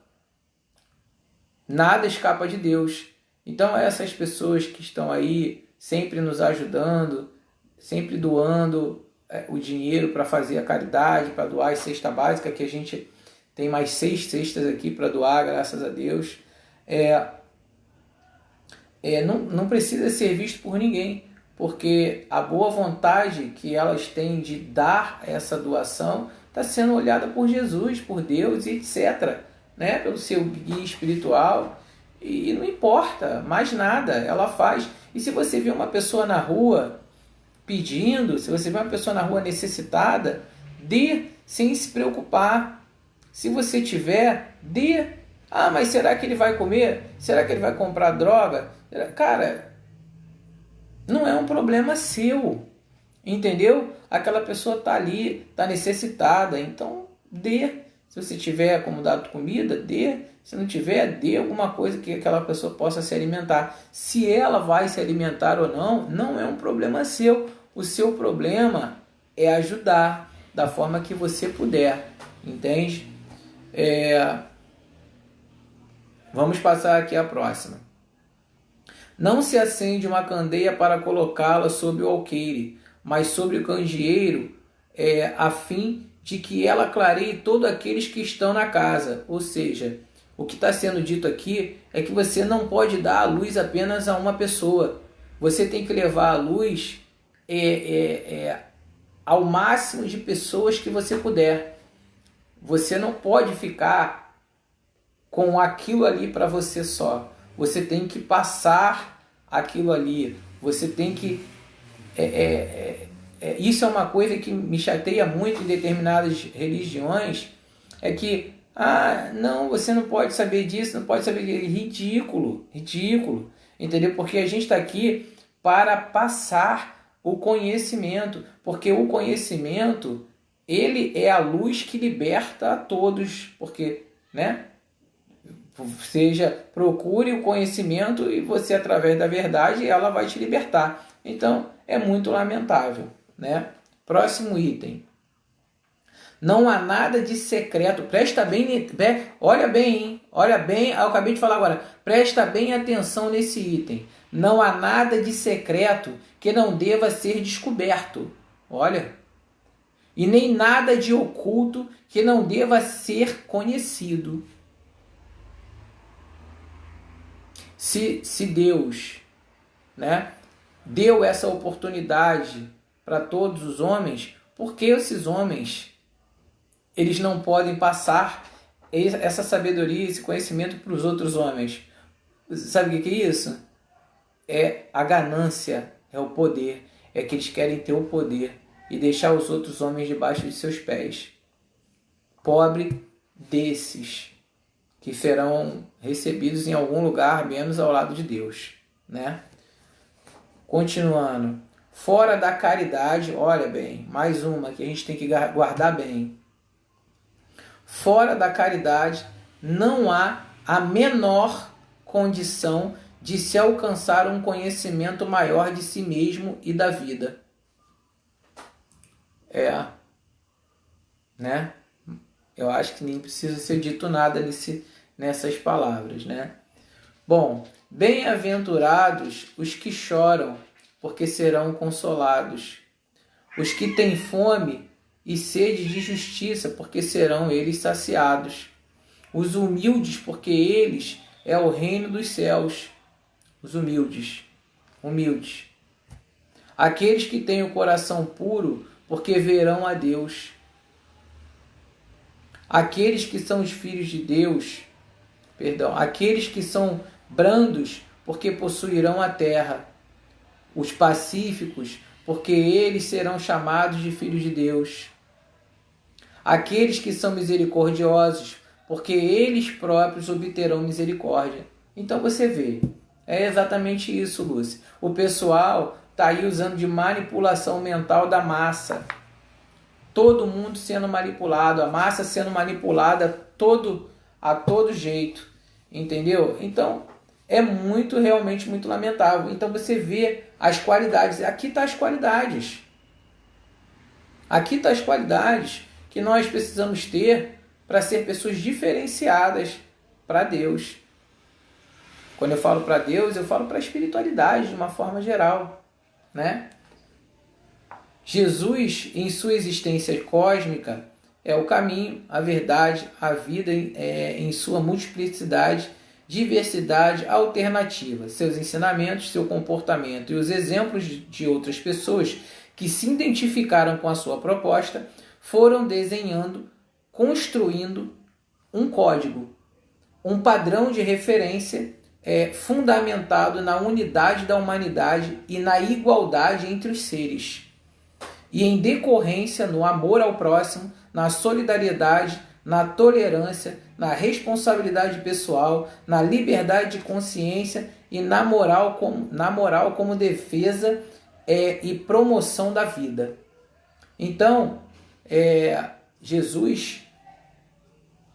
nada escapa de Deus. Então essas pessoas que estão aí sempre nos ajudando, sempre doando o dinheiro para fazer a caridade, para doar a cesta básica, que a gente tem mais 6 cestas aqui para doar, graças a Deus, não precisa ser visto por ninguém, porque a boa vontade que elas têm de dar essa doação está sendo olhada por Jesus, por Deus, etc., né? Pelo seu guia espiritual, e não importa mais nada, ela faz. E se você vê uma pessoa na rua pedindo, se você vê uma pessoa na rua necessitada, dê sem se preocupar. Se você tiver, dê. Ah, mas será que ele vai comer? Será que ele vai comprar droga? Cara, não é um problema seu, entendeu? Aquela pessoa está ali, está necessitada, então dê. Se você tiver como dado comida, dê. Se não tiver, dê alguma coisa que aquela pessoa possa se alimentar. Se ela vai se alimentar ou não, não é um problema seu. O seu problema é ajudar da forma que você puder, entende? Vamos passar aqui a próxima. Não se acende uma candeia para colocá-la sobre o alqueire, mas sobre o candeeiro, a fim de que ela clareie todos aqueles que estão na casa. Ou seja, o que está sendo dito aqui é que você não pode dar a luz apenas a uma pessoa. Você tem que levar a luz ao máximo de pessoas que você puder. Você não pode ficar com aquilo ali para você só. Você tem que passar aquilo ali. Você tem que... isso é uma coisa que me chateia muito em determinadas religiões, é que, não, você não pode saber disso, não pode saber disso. Ridículo, ridículo, entendeu? Porque a gente está aqui para passar o conhecimento, porque o conhecimento, ele é a luz que liberta a todos, porque, né? Seja, procure o conhecimento e você, através da verdade, ela vai te libertar. Então, é muito lamentável, né? Próximo item. Não há nada de secreto. Presta bem, olha bem, hein? Olha bem, eu acabei de falar agora. Presta bem atenção nesse item. Não há nada de secreto que não deva ser descoberto. Olha. E nem nada de oculto que não deva ser conhecido. Se Deus, né, deu essa oportunidade para todos os homens, por que esses homens eles não podem passar essa sabedoria, esse conhecimento para os outros homens? Sabe o que é isso? É a ganância, é o poder, é que eles querem ter o poder e deixar os outros homens debaixo de seus pés. Pobre desses que serão recebidos em algum lugar, menos ao lado de Deus, né? Continuando. Fora da caridade, olha bem, mais uma que a gente tem que guardar bem. Fora da caridade, não há a menor condição de se alcançar um conhecimento maior de si mesmo e da vida. Né? Eu acho que nem precisa ser dito nada nessas palavras, né? Bom, bem-aventurados os que choram, porque serão consolados. Os que têm fome e sede de justiça, porque serão eles saciados. Os humildes, porque eles é o reino dos céus. Os humildes. Aqueles que têm o coração puro, porque verão a Deus. Aqueles que são os filhos de Deus, aqueles que são brandos, porque possuirão a terra. Os pacíficos, porque eles serão chamados de filhos de Deus. Aqueles que são misericordiosos, porque eles próprios obterão misericórdia. Então você vê, é exatamente isso, Lúcia. O pessoal está aí usando de manipulação mental da massa. Todo mundo sendo manipulado, a massa sendo manipulada a todo jeito, entendeu? Então, é realmente muito lamentável. Então você vê as qualidades. Aqui estão as qualidades. Aqui estão as qualidades que nós precisamos ter para ser pessoas diferenciadas para Deus. Quando eu falo para Deus, eu falo para a espiritualidade de uma forma geral, né? Jesus, em sua existência cósmica, é o caminho, a verdade, a vida em sua multiplicidade, diversidade, alternativa. Seus ensinamentos, seu comportamento e os exemplos de outras pessoas que se identificaram com a sua proposta foram desenhando, construindo um código, um padrão de referência fundamentado na unidade da humanidade e na igualdade entre os seres. E em decorrência no amor ao próximo, na solidariedade, na tolerância, na responsabilidade pessoal, na liberdade de consciência e na moral como defesa e promoção da vida. Então, Jesus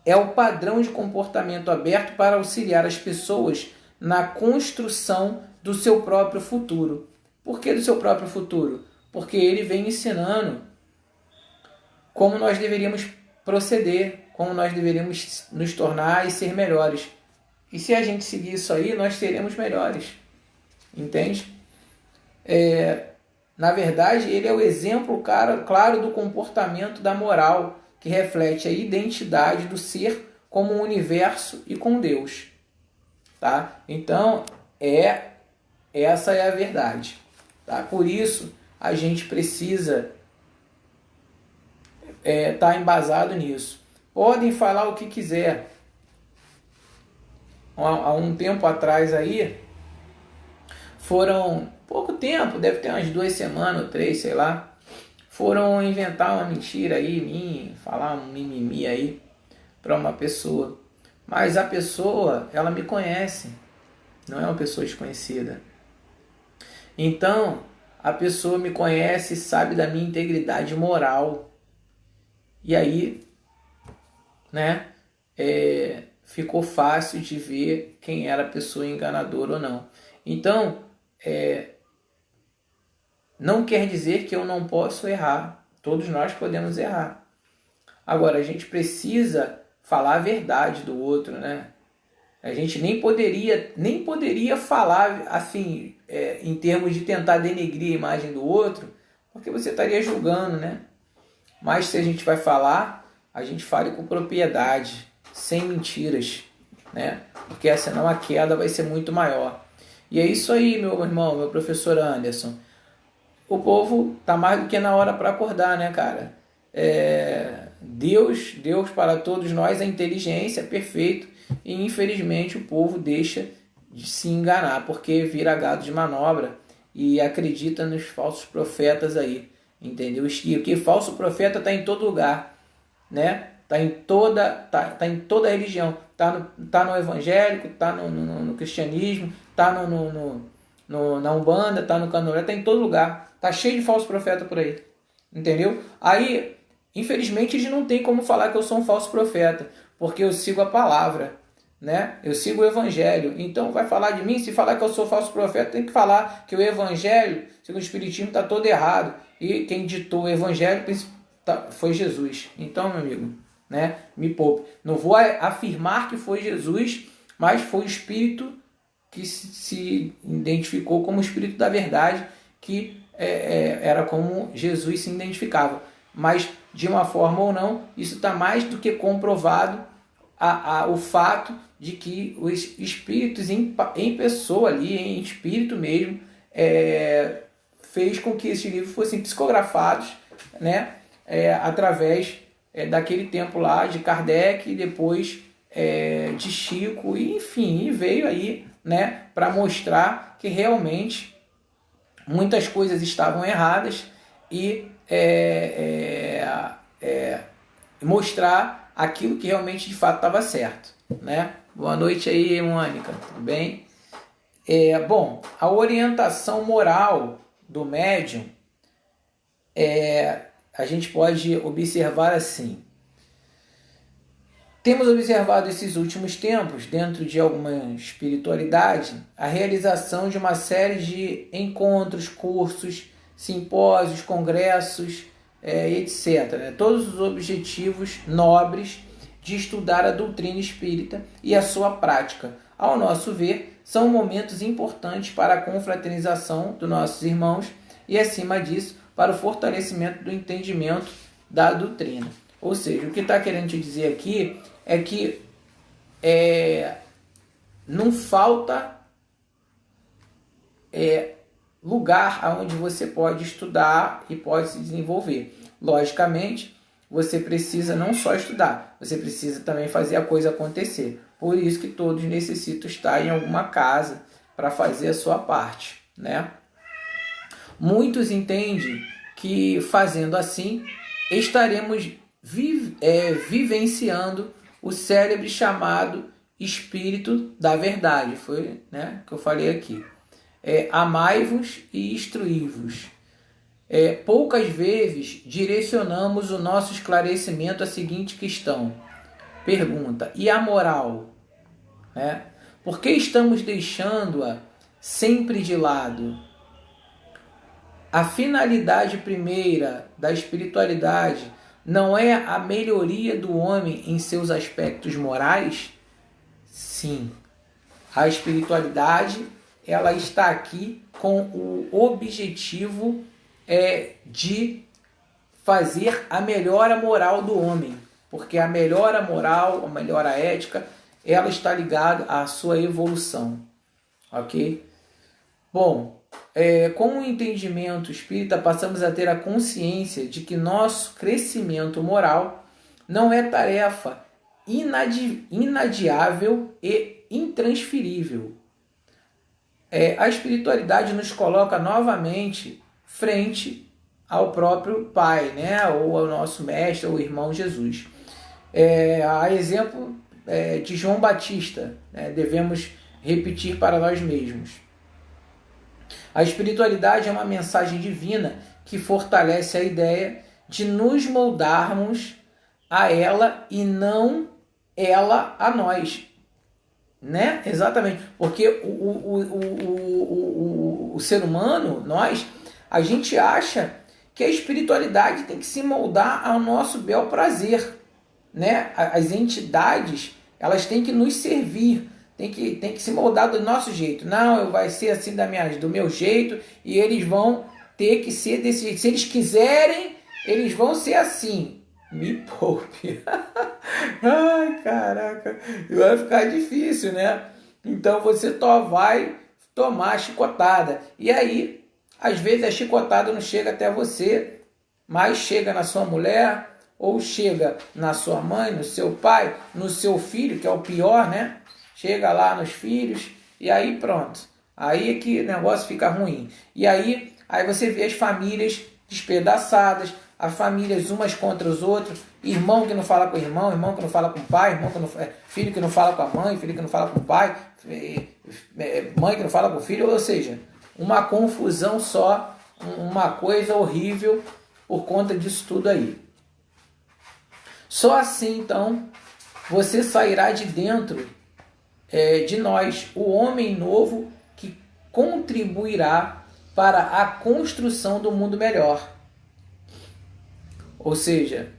é o padrão de comportamento aberto para auxiliar as pessoas na construção do seu próprio futuro. Por que do seu próprio futuro? Porque ele vem ensinando como nós deveríamos proceder, como nós deveríamos nos tornar e ser melhores. E se a gente seguir isso aí, nós seremos melhores. Entende? Na verdade, ele é o exemplo claro do comportamento da moral, que reflete a identidade do ser como um universo e com Deus. Tá? Então, essa é a verdade. Tá? Por isso, a gente precisa estar embasado nisso. Podem falar o que quiser. Há um tempo atrás aí, foram, pouco tempo, deve ter umas 2 semanas ou 3, sei lá, foram inventar uma mentira aí, falar um mimimi aí para uma pessoa. Mas a pessoa, ela me conhece, não é uma pessoa desconhecida. Então, a pessoa me conhece, sabe da minha integridade moral. E aí, né, ficou fácil de ver quem era a pessoa enganadora ou não. Então, não quer dizer que eu não posso errar. Todos nós podemos errar. Agora, a gente precisa falar a verdade do outro, né? A gente nem poderia falar assim, em termos de tentar denegrir a imagem do outro, porque você estaria julgando, né? Mas se a gente vai falar, a gente fale com propriedade, sem mentiras, né? Porque senão a queda vai ser muito maior. E é isso aí, meu irmão, meu professor Anderson. O povo tá mais do que na hora para acordar, né, cara? Deus para todos nós é inteligência, é perfeito, e infelizmente o povo deixa de se enganar, porque vira gado de manobra e acredita nos falsos profetas aí, entendeu? E que falso profeta está em todo lugar, né? Tá em toda religião, tá no evangélico, tá no cristianismo, tá na Umbanda, tá no Candomblé, tá em todo lugar, tá cheio de falso profeta por aí, entendeu? Aí, infelizmente, eles não têm como falar que eu sou um falso profeta, porque eu sigo a palavra, né? Eu sigo o evangelho. Então, vai falar de mim, se falar que eu sou falso profeta, tem que falar que o evangelho, segundo o espiritismo, está todo errado. E quem ditou o evangelho foi Jesus. Então, meu amigo, né? Me poupe. Não vou afirmar que foi Jesus, mas foi o Espírito que se identificou como o Espírito da verdade, que era como Jesus se identificava. Mas, de uma forma ou não, isso está mais do que comprovado o fato de que os espíritos em pessoa ali, em espírito mesmo, fez com que esses livros fossem psicografados, né, através daquele tempo lá de Kardec e depois de Chico, e enfim, veio aí, né, para mostrar que realmente muitas coisas estavam erradas e mostrar aquilo que realmente de fato estava certo, né? Boa noite aí, Mônica, tudo bem? Bom, a orientação moral do médium a gente pode observar assim: Temos observado esses últimos tempos, dentro de alguma espiritualidade, a realização de uma série de encontros, cursos, simpósios, congressos, etc. Né? Todos os objetivos nobres de estudar a doutrina espírita e a sua prática. Ao nosso ver, são momentos importantes para a confraternização dos nossos irmãos e, acima disso, para o fortalecimento do entendimento da doutrina. Ou seja, o que está querendo te dizer aqui é que não falta lugar onde você pode estudar e pode se desenvolver. Logicamente, você precisa não só estudar, você precisa também fazer a coisa acontecer. Por isso que todos necessitam estar em alguma casa para fazer a sua parte, né? Muitos entendem que fazendo assim estaremos vivenciando o célebre chamado Espírito da Verdade. Foi, né, que eu falei aqui. Amai-vos e instruí-vos. Poucas vezes direcionamos o nosso esclarecimento à seguinte questão. Pergunta: e a moral? Por que estamos deixando-a sempre de lado? A finalidade primeira da espiritualidade não é a melhoria do homem em seus aspectos morais? Sim. A espiritualidade, ela está aqui com o objetivo de fazer a melhora moral do homem. Porque a melhora moral, a melhora ética, ela está ligada à sua evolução. Ok? Bom, com o entendimento espírita, passamos a ter a consciência de que nosso crescimento moral não é tarefa inadiável e intransferível. A espiritualidade nos coloca novamente frente ao próprio Pai, né? Ou ao nosso Mestre, ou irmão Jesus. A exemplo de João Batista, né? Devemos repetir para nós mesmos. A espiritualidade é uma mensagem divina que fortalece a ideia de nos moldarmos a ela e não ela a nós. Né? Exatamente. Porque o ser humano, nós, a gente acha que a espiritualidade tem que se moldar ao nosso bel prazer. Né? As entidades, elas têm que nos servir. Tem que se moldar do nosso jeito. Não, vai ser assim do meu jeito e eles vão ter que ser desse jeito. Se eles quiserem, eles vão ser assim. Me poupe. Ai, caraca. Vai ficar difícil, né? Então você vai tomar chicotada. E aí, às vezes a chicotada não chega até você, mas chega na sua mulher, ou chega na sua mãe, no seu pai, no seu filho, que é o pior, né? Chega lá nos filhos e aí pronto. Aí é que o negócio fica ruim. E aí você vê as famílias despedaçadas, as famílias umas contra os outros, irmão que não fala com o irmão, irmão que não fala com o pai, filho que não fala com a mãe, filho que não fala com o pai, mãe que não fala com o filho, ou seja, uma confusão só, uma coisa horrível por conta disso tudo aí. Só assim, então, você sairá de dentro de nós, o homem novo que contribuirá para a construção do mundo melhor. Ou seja,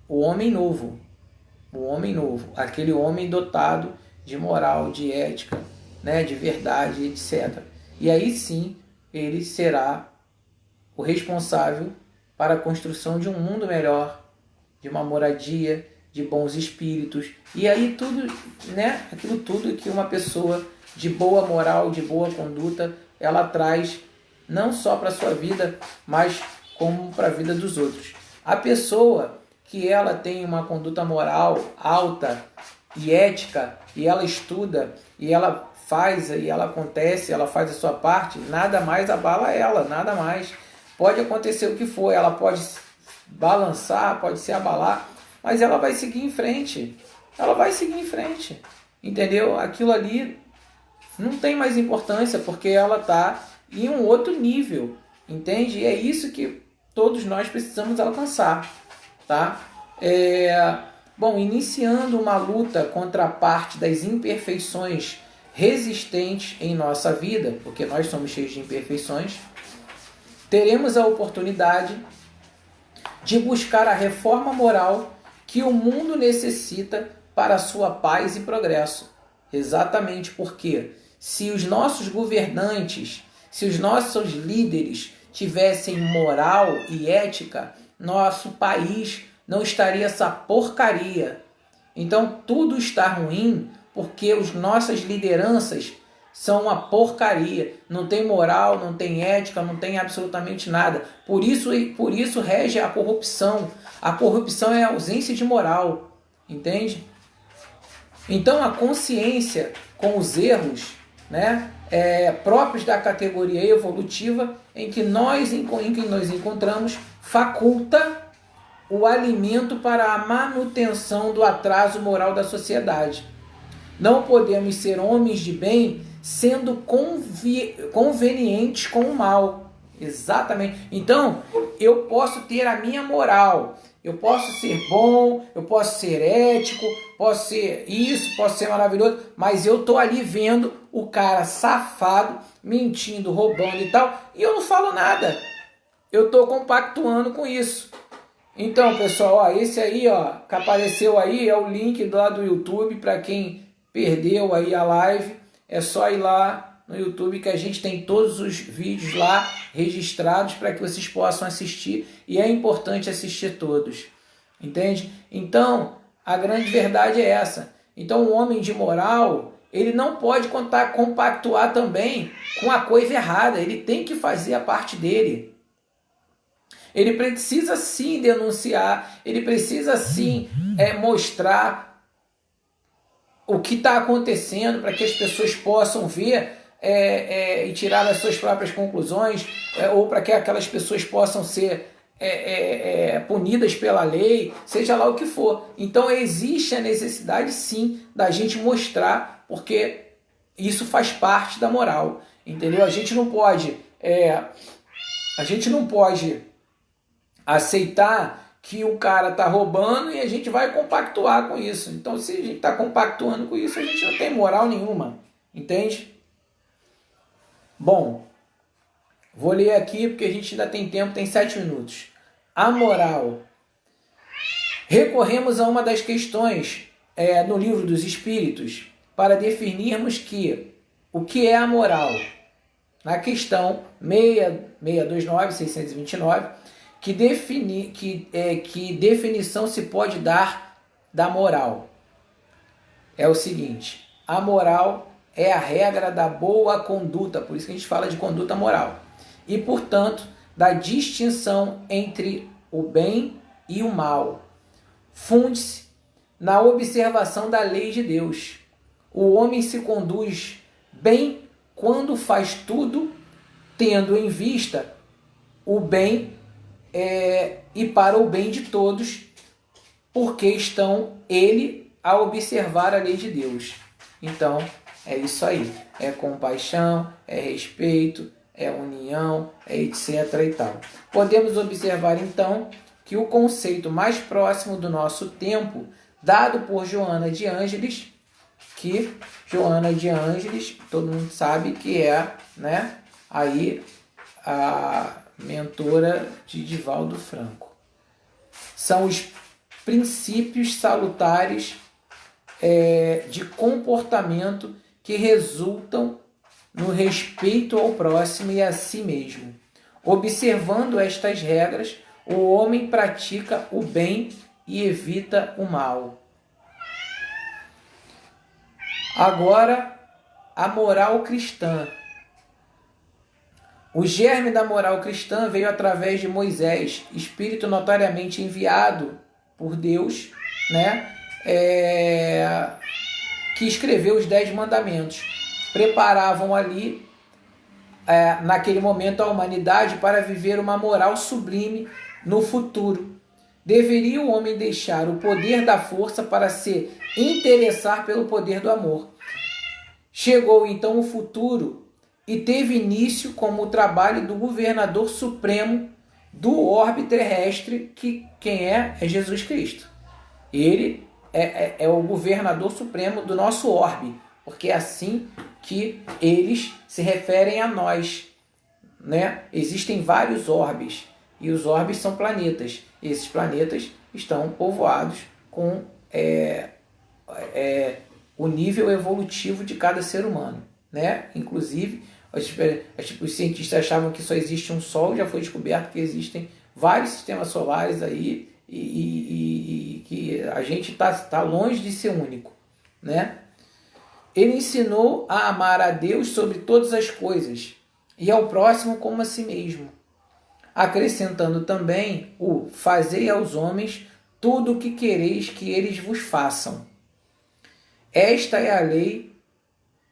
o homem novo, aquele homem dotado de moral, de ética, né, de verdade, etc. E aí sim, ele será o responsável para a construção de um mundo melhor, de uma moradia, de bons espíritos, e aí tudo, né, aquilo tudo que uma pessoa de boa moral, de boa conduta, ela traz não só para a sua vida, mas como para a vida dos outros. A pessoa que ela tem uma conduta moral alta e ética, e ela estuda, e ela faz, e ela acontece, ela faz a sua parte, nada mais abala ela, nada mais. Pode acontecer o que for, ela pode balançar, pode se abalar, mas ela vai seguir em frente. Ela vai seguir em frente. Entendeu? Aquilo ali não tem mais importância, porque ela está em um outro nível. Entende? E é isso que todos nós precisamos alcançar. Tá? Bom, iniciando uma luta contra a parte das imperfeições resistentes em nossa vida, porque nós somos cheios de imperfeições, teremos a oportunidade de buscar a reforma moral que o mundo necessita para a sua paz e progresso. Exatamente porque se os nossos governantes, se os nossos líderes tivessem moral e ética, nosso país não estaria essa porcaria. Então tudo está ruim porque as nossas lideranças são uma porcaria. Não tem moral, não tem ética, não tem absolutamente nada. Por isso rege a corrupção. A corrupção é a ausência de moral. Entende? Então a consciência com os erros, né, próprios da categoria evolutiva em que nós encontramos faculta o alimento para a manutenção do atraso moral da sociedade. Não podemos ser homens de bem sendo convenientes com o mal. Exatamente. Então, eu posso ter a minha moral, eu posso ser bom, eu posso ser ético, posso ser isso, posso ser maravilhoso, mas eu tô ali vendo o cara safado, mentindo, roubando e tal, e eu não falo nada. Eu tô compactuando com isso. Então, pessoal, ó, esse aí, ó, que apareceu aí é o link lá do YouTube para quem perdeu aí a live. É só ir lá no YouTube que a gente tem todos os vídeos lá registrados para que vocês possam assistir, e é importante assistir todos. Entende? Então, a grande verdade é essa. Então, o homem de moral, ele não pode compactuar também com a coisa errada, ele tem que fazer a parte dele. Ele precisa sim denunciar, ele precisa sim mostrar o que está acontecendo para que as pessoas possam ver e tirar as suas próprias conclusões, ou para que aquelas pessoas possam ser punidas pela lei, seja lá o que for. Então existe a necessidade sim da gente mostrar, porque isso faz parte da moral, entendeu? A gente não pode aceitar que o cara está roubando e a gente vai compactuar com isso. Então, se a gente está compactuando com isso, a gente não tem moral nenhuma. Entende? Bom, vou ler aqui porque a gente ainda tem tempo, tem 7 minutos. A moral. Recorremos a uma das questões no Livro dos Espíritos para definirmos o que é a moral. Na questão 629, 629, que definição se pode dar da moral? É o seguinte: a moral é a regra da boa conduta, por isso que a gente fala de conduta moral, e portanto da distinção entre o bem e o mal. Funde-se na observação da lei de Deus. O homem se conduz bem quando faz tudo tendo em vista o bem e para o bem de todos, porque estão ele a observar a lei de Deus. Então é isso aí, é compaixão, é respeito, é união, é etc. e tal. Podemos observar então que o conceito mais próximo do nosso tempo, dado por Joana de Ângeles, que Joana de Ângeles, todo mundo sabe que é, né, aí a mentora de Divaldo Franco. São os princípios salutares de comportamento que resultam no respeito ao próximo e a si mesmo. Observando estas regras, o homem pratica o bem e evita o mal. Agora, a moral cristã. O germe da moral cristã veio através de Moisés, espírito notoriamente enviado por Deus, né? Que escreveu os 10 mandamentos. Preparavam ali, naquele momento, a humanidade para viver uma moral sublime no futuro. Deveria o homem deixar o poder da força para se interessar pelo poder do amor. Chegou então o futuro e teve início como o trabalho do governador supremo do orbe terrestre, que quem é? É Jesus Cristo. Ele é o governador supremo do nosso orbe, porque é assim que eles se referem a nós, né? Existem vários orbes, e os orbes são planetas. E esses planetas estão povoados com o nível evolutivo de cada ser humano, né? Inclusive, os cientistas achavam que só existe um Sol, já foi descoberto que existem vários sistemas solares aí e que a gente tá longe de ser único, né? Ele ensinou a amar a Deus sobre todas as coisas e ao próximo como a si mesmo, acrescentando também o fazei aos homens tudo o que quereis que eles vos façam. Esta é a lei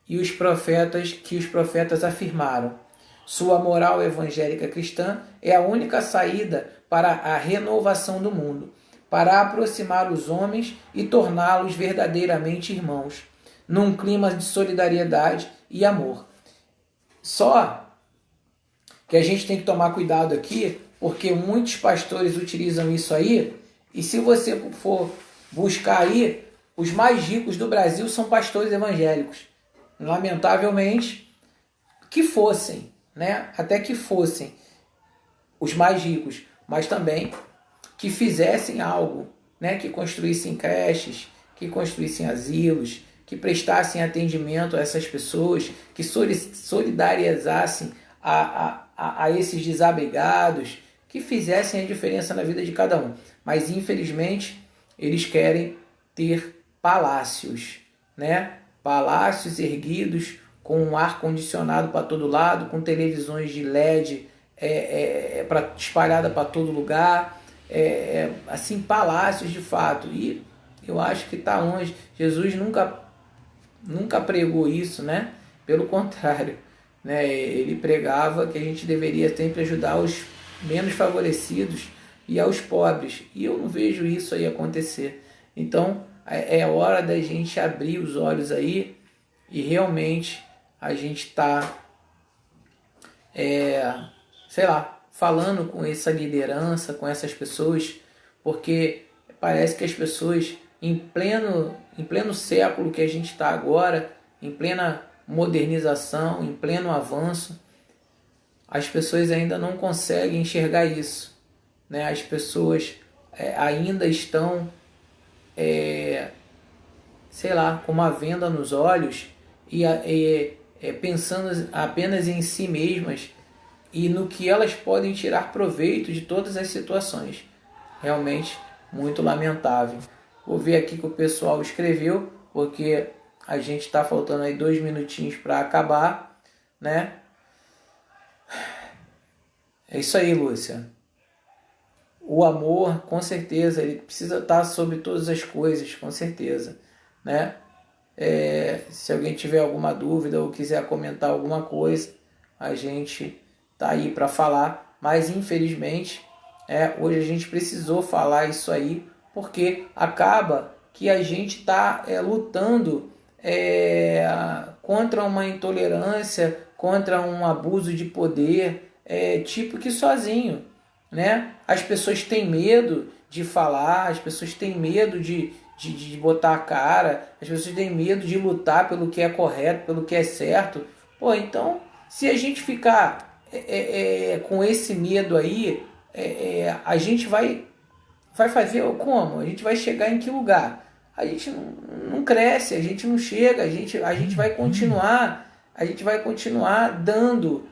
e os profetas afirmaram. Sua moral evangélica cristã é a única saída para a renovação do mundo, para aproximar os homens e torná-los verdadeiramente irmãos, num clima de solidariedade e amor. Só que a gente tem que tomar cuidado aqui, porque muitos pastores utilizam isso aí, e se você for buscar aí, os mais ricos do Brasil são pastores evangélicos. Lamentavelmente, que fossem, né? Até que fossem os mais ricos, mas também que fizessem algo, né? Que construíssem creches, que construíssem asilos, que prestassem atendimento a essas pessoas, que solidarizassem a esses desabrigados, que fizessem a diferença na vida de cada um. Mas, infelizmente, eles querem ter palácios, né? Palácios erguidos com um ar-condicionado para todo lado, com televisões de LED espalhada para todo lugar, assim, palácios de fato. E eu acho que está longe. Jesus nunca pregou isso, né? Pelo contrário, né? Ele pregava que a gente deveria sempre ajudar os menos favorecidos e aos pobres. E eu não vejo isso aí acontecer. Então, é hora da gente abrir os olhos aí e realmente a gente tá, falando com essa liderança, com essas pessoas, porque parece que as pessoas, em pleno século que a gente está agora, em plena modernização, em pleno avanço, as pessoas ainda não conseguem enxergar isso, né? As pessoas ainda estão com uma venda nos olhos e pensando apenas em si mesmas e no que elas podem tirar proveito de todas as situações. Realmente muito lamentável. Vou ver aqui que o pessoal escreveu, porque a gente está faltando aí 2 minutinhos para acabar, né? É isso aí, Lúcia. O amor, com certeza, ele precisa estar sobre todas as coisas, com certeza, né? Se alguém tiver alguma dúvida ou quiser comentar alguma coisa, a gente tá aí para falar, mas infelizmente hoje a gente precisou falar isso aí, porque acaba que a gente está lutando contra uma intolerância, contra um abuso de poder, tipo que sozinho, né? As pessoas têm medo de falar, as pessoas têm medo de botar a cara, as pessoas têm medo de lutar pelo que é correto, pelo que é certo. Pô, então, se a gente ficar com esse medo aí, a gente vai fazer como? A gente vai chegar em que lugar? A gente não cresce, a gente não chega, a gente vai continuar, dando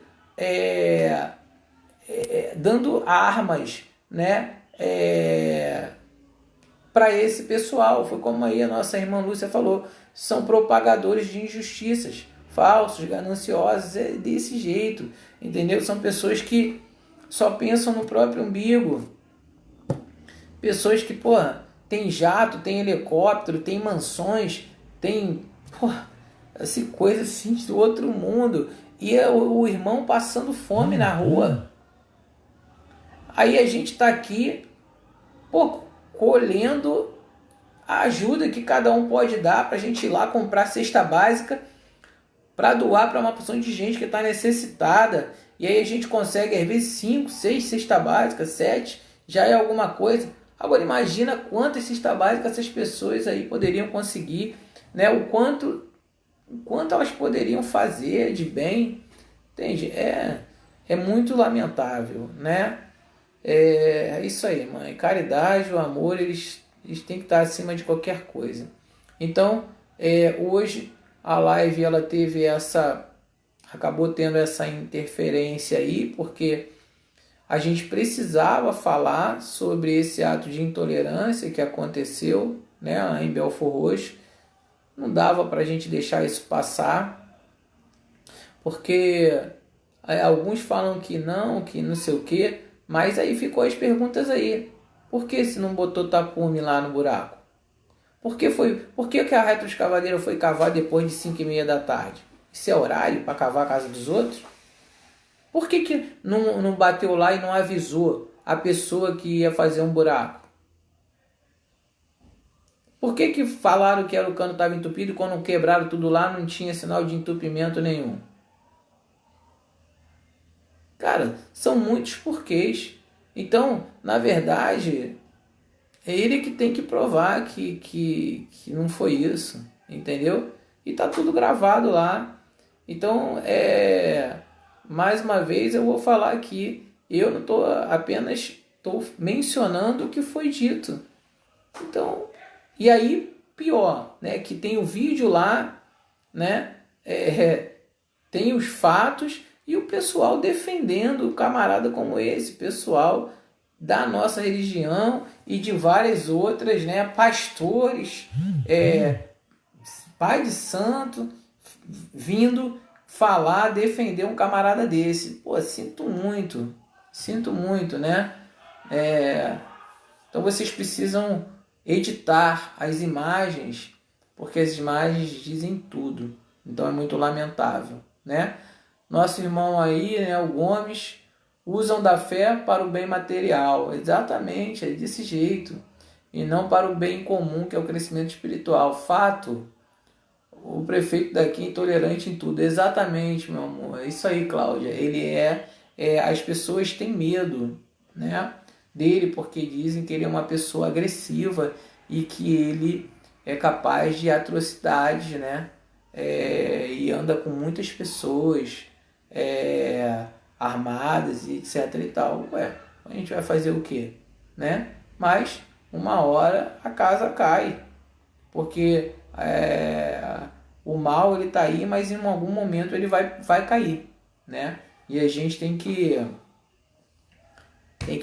dando armas, né? Para esse pessoal. Foi como aí a nossa irmã Lúcia falou, são propagadores de injustiças, falsos, gananciosos, desse jeito, entendeu? São pessoas que só pensam no próprio umbigo, pessoas que, tem jato, tem helicóptero, tem mansões, tem, coisa assim do outro mundo, e o irmão passando fome na rua. Aí a gente está aqui, colhendo a ajuda que cada um pode dar para a gente ir lá comprar cesta básica para doar para uma porção de gente que está necessitada. E aí a gente consegue, às vezes, 5, 6 cestas básicas, 7, já é alguma coisa. Agora imagina quantas cestas básicas essas pessoas aí poderiam conseguir, né? O quanto elas poderiam fazer de bem, entende? É muito lamentável, né? É isso aí, mãe. Caridade, o amor, eles têm que estar acima de qualquer coisa. Então, hoje a live ela acabou tendo essa interferência aí, porque a gente precisava falar sobre esse ato de intolerância que aconteceu, né, lá em Belford Roxo. Não dava para a gente deixar isso passar, porque alguns falam que não sei o que, mas aí ficou as perguntas aí. Por que se não botou tapume lá no buraco? Por que a retroescavadeira foi cavar depois de 5h30 da tarde? Isso é horário para cavar a casa dos outros? Por que não bateu lá e não avisou a pessoa que ia fazer um buraco? Por que falaram que era o cano estava entupido e quando quebraram tudo lá não tinha sinal de entupimento nenhum? Cara, são muitos porquês. Então, na verdade, é ele que tem que provar que não foi isso, entendeu? E tá tudo gravado lá. Então, mais uma vez eu vou falar aqui, eu não tô apenas estou mencionando o que foi dito. Então, e aí pior, né? Que tem o vídeo lá, né? Tem os fatos e o pessoal defendendo camarada como esse, pessoal da nossa religião e de várias outras, né? Pastores, pai de santo, vindo falar, defender um camarada desse. Pô, sinto muito, né? Então vocês precisam editar as imagens, porque as imagens dizem tudo. Então é muito lamentável, né? Nosso irmão aí, né, o Gomes, usam da fé para o bem material. Exatamente, é desse jeito. E não para o bem comum, que é o crescimento espiritual. Fato. O prefeito daqui é intolerante em tudo. Exatamente, meu amor. É isso aí, Cláudia. Ele as pessoas têm medo, né, dele, porque dizem que ele é uma pessoa agressiva e que ele é capaz de atrocidades, né? E anda com muitas pessoas armadas e etc e tal. A gente vai fazer o quê? Né? Mas uma hora a casa cai, porque o mal ele tá aí, mas em algum momento ele vai cair, né? E a gente tem que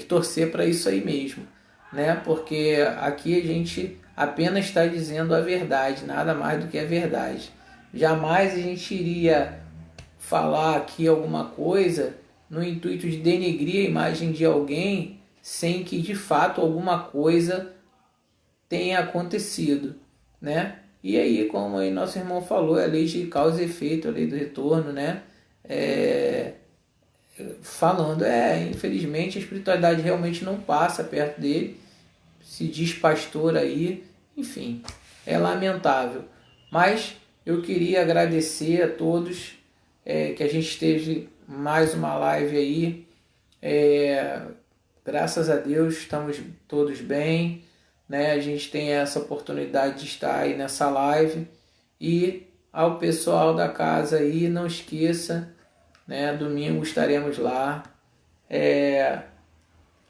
torcer para isso aí mesmo, né? Porque aqui a gente apenas está dizendo a verdade, nada mais do que a verdade. Jamais a gente iria falar aqui alguma coisa no intuito de denegrir a imagem de alguém sem que de fato alguma coisa tenha acontecido, né? E aí, como aí nosso irmão falou, a lei de causa e efeito, a lei do retorno, né? Falando, infelizmente a espiritualidade realmente não passa perto dele, se diz pastor aí, enfim, é lamentável. Mas eu queria agradecer a todos, que a gente teve mais uma live aí, graças a Deus estamos todos bem, né? A gente tem essa oportunidade de estar aí nessa live. E ao pessoal da casa aí, não esqueça, né? Domingo estaremos lá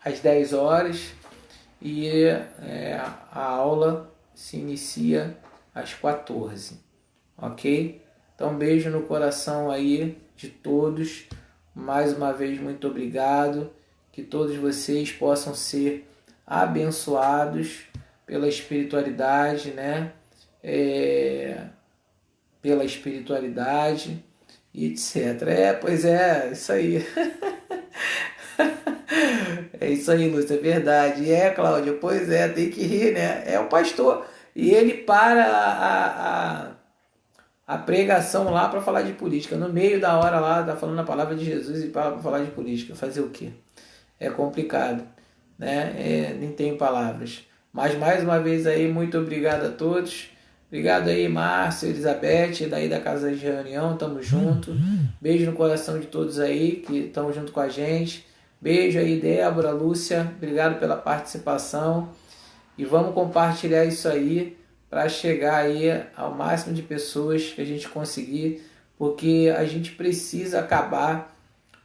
às 10 horas e a aula se inicia às 14, ok? Então beijo no coração aí de todos, mais uma vez muito obrigado, que todos vocês possam ser abençoados pela espiritualidade, né? Pela espiritualidade e etc. Pois é, isso aí. É isso aí, Lúcia, é verdade. Cláudia, pois é, tem que rir, né? É o pastor. E ele para a pregação lá para falar de política. No meio da hora lá, tá falando a palavra de Jesus e para falar de política. Fazer o quê? É complicado, né? Nem tenho palavras. Mas mais uma vez aí, muito obrigado a todos. Obrigado aí, Márcio, Elizabeth, daí da Casa de Reunião, tamo junto. Beijo no coração de todos aí que estão junto com a gente. Beijo aí, Débora, Lúcia, obrigado pela participação. E vamos compartilhar isso aí para chegar aí ao máximo de pessoas que a gente conseguir, porque a gente precisa acabar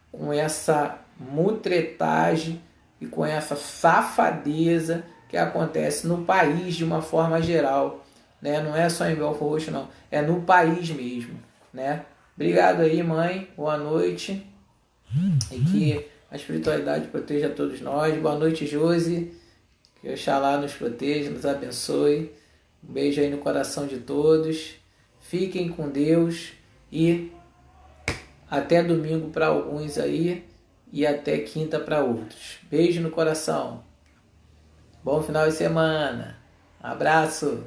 com essa mutretagem e com essa safadeza que acontece no país de uma forma geral, né? Não é só em Belfort Roxo, não, é no país mesmo, né? Obrigado aí, mãe, boa noite, e que a espiritualidade proteja todos nós. Boa noite, Josi, que Oxalá nos proteja, nos abençoe. Um beijo aí no coração de todos, fiquem com Deus e até domingo para alguns aí e até quinta para outros. Beijo no coração. Bom final de semana. Abraço.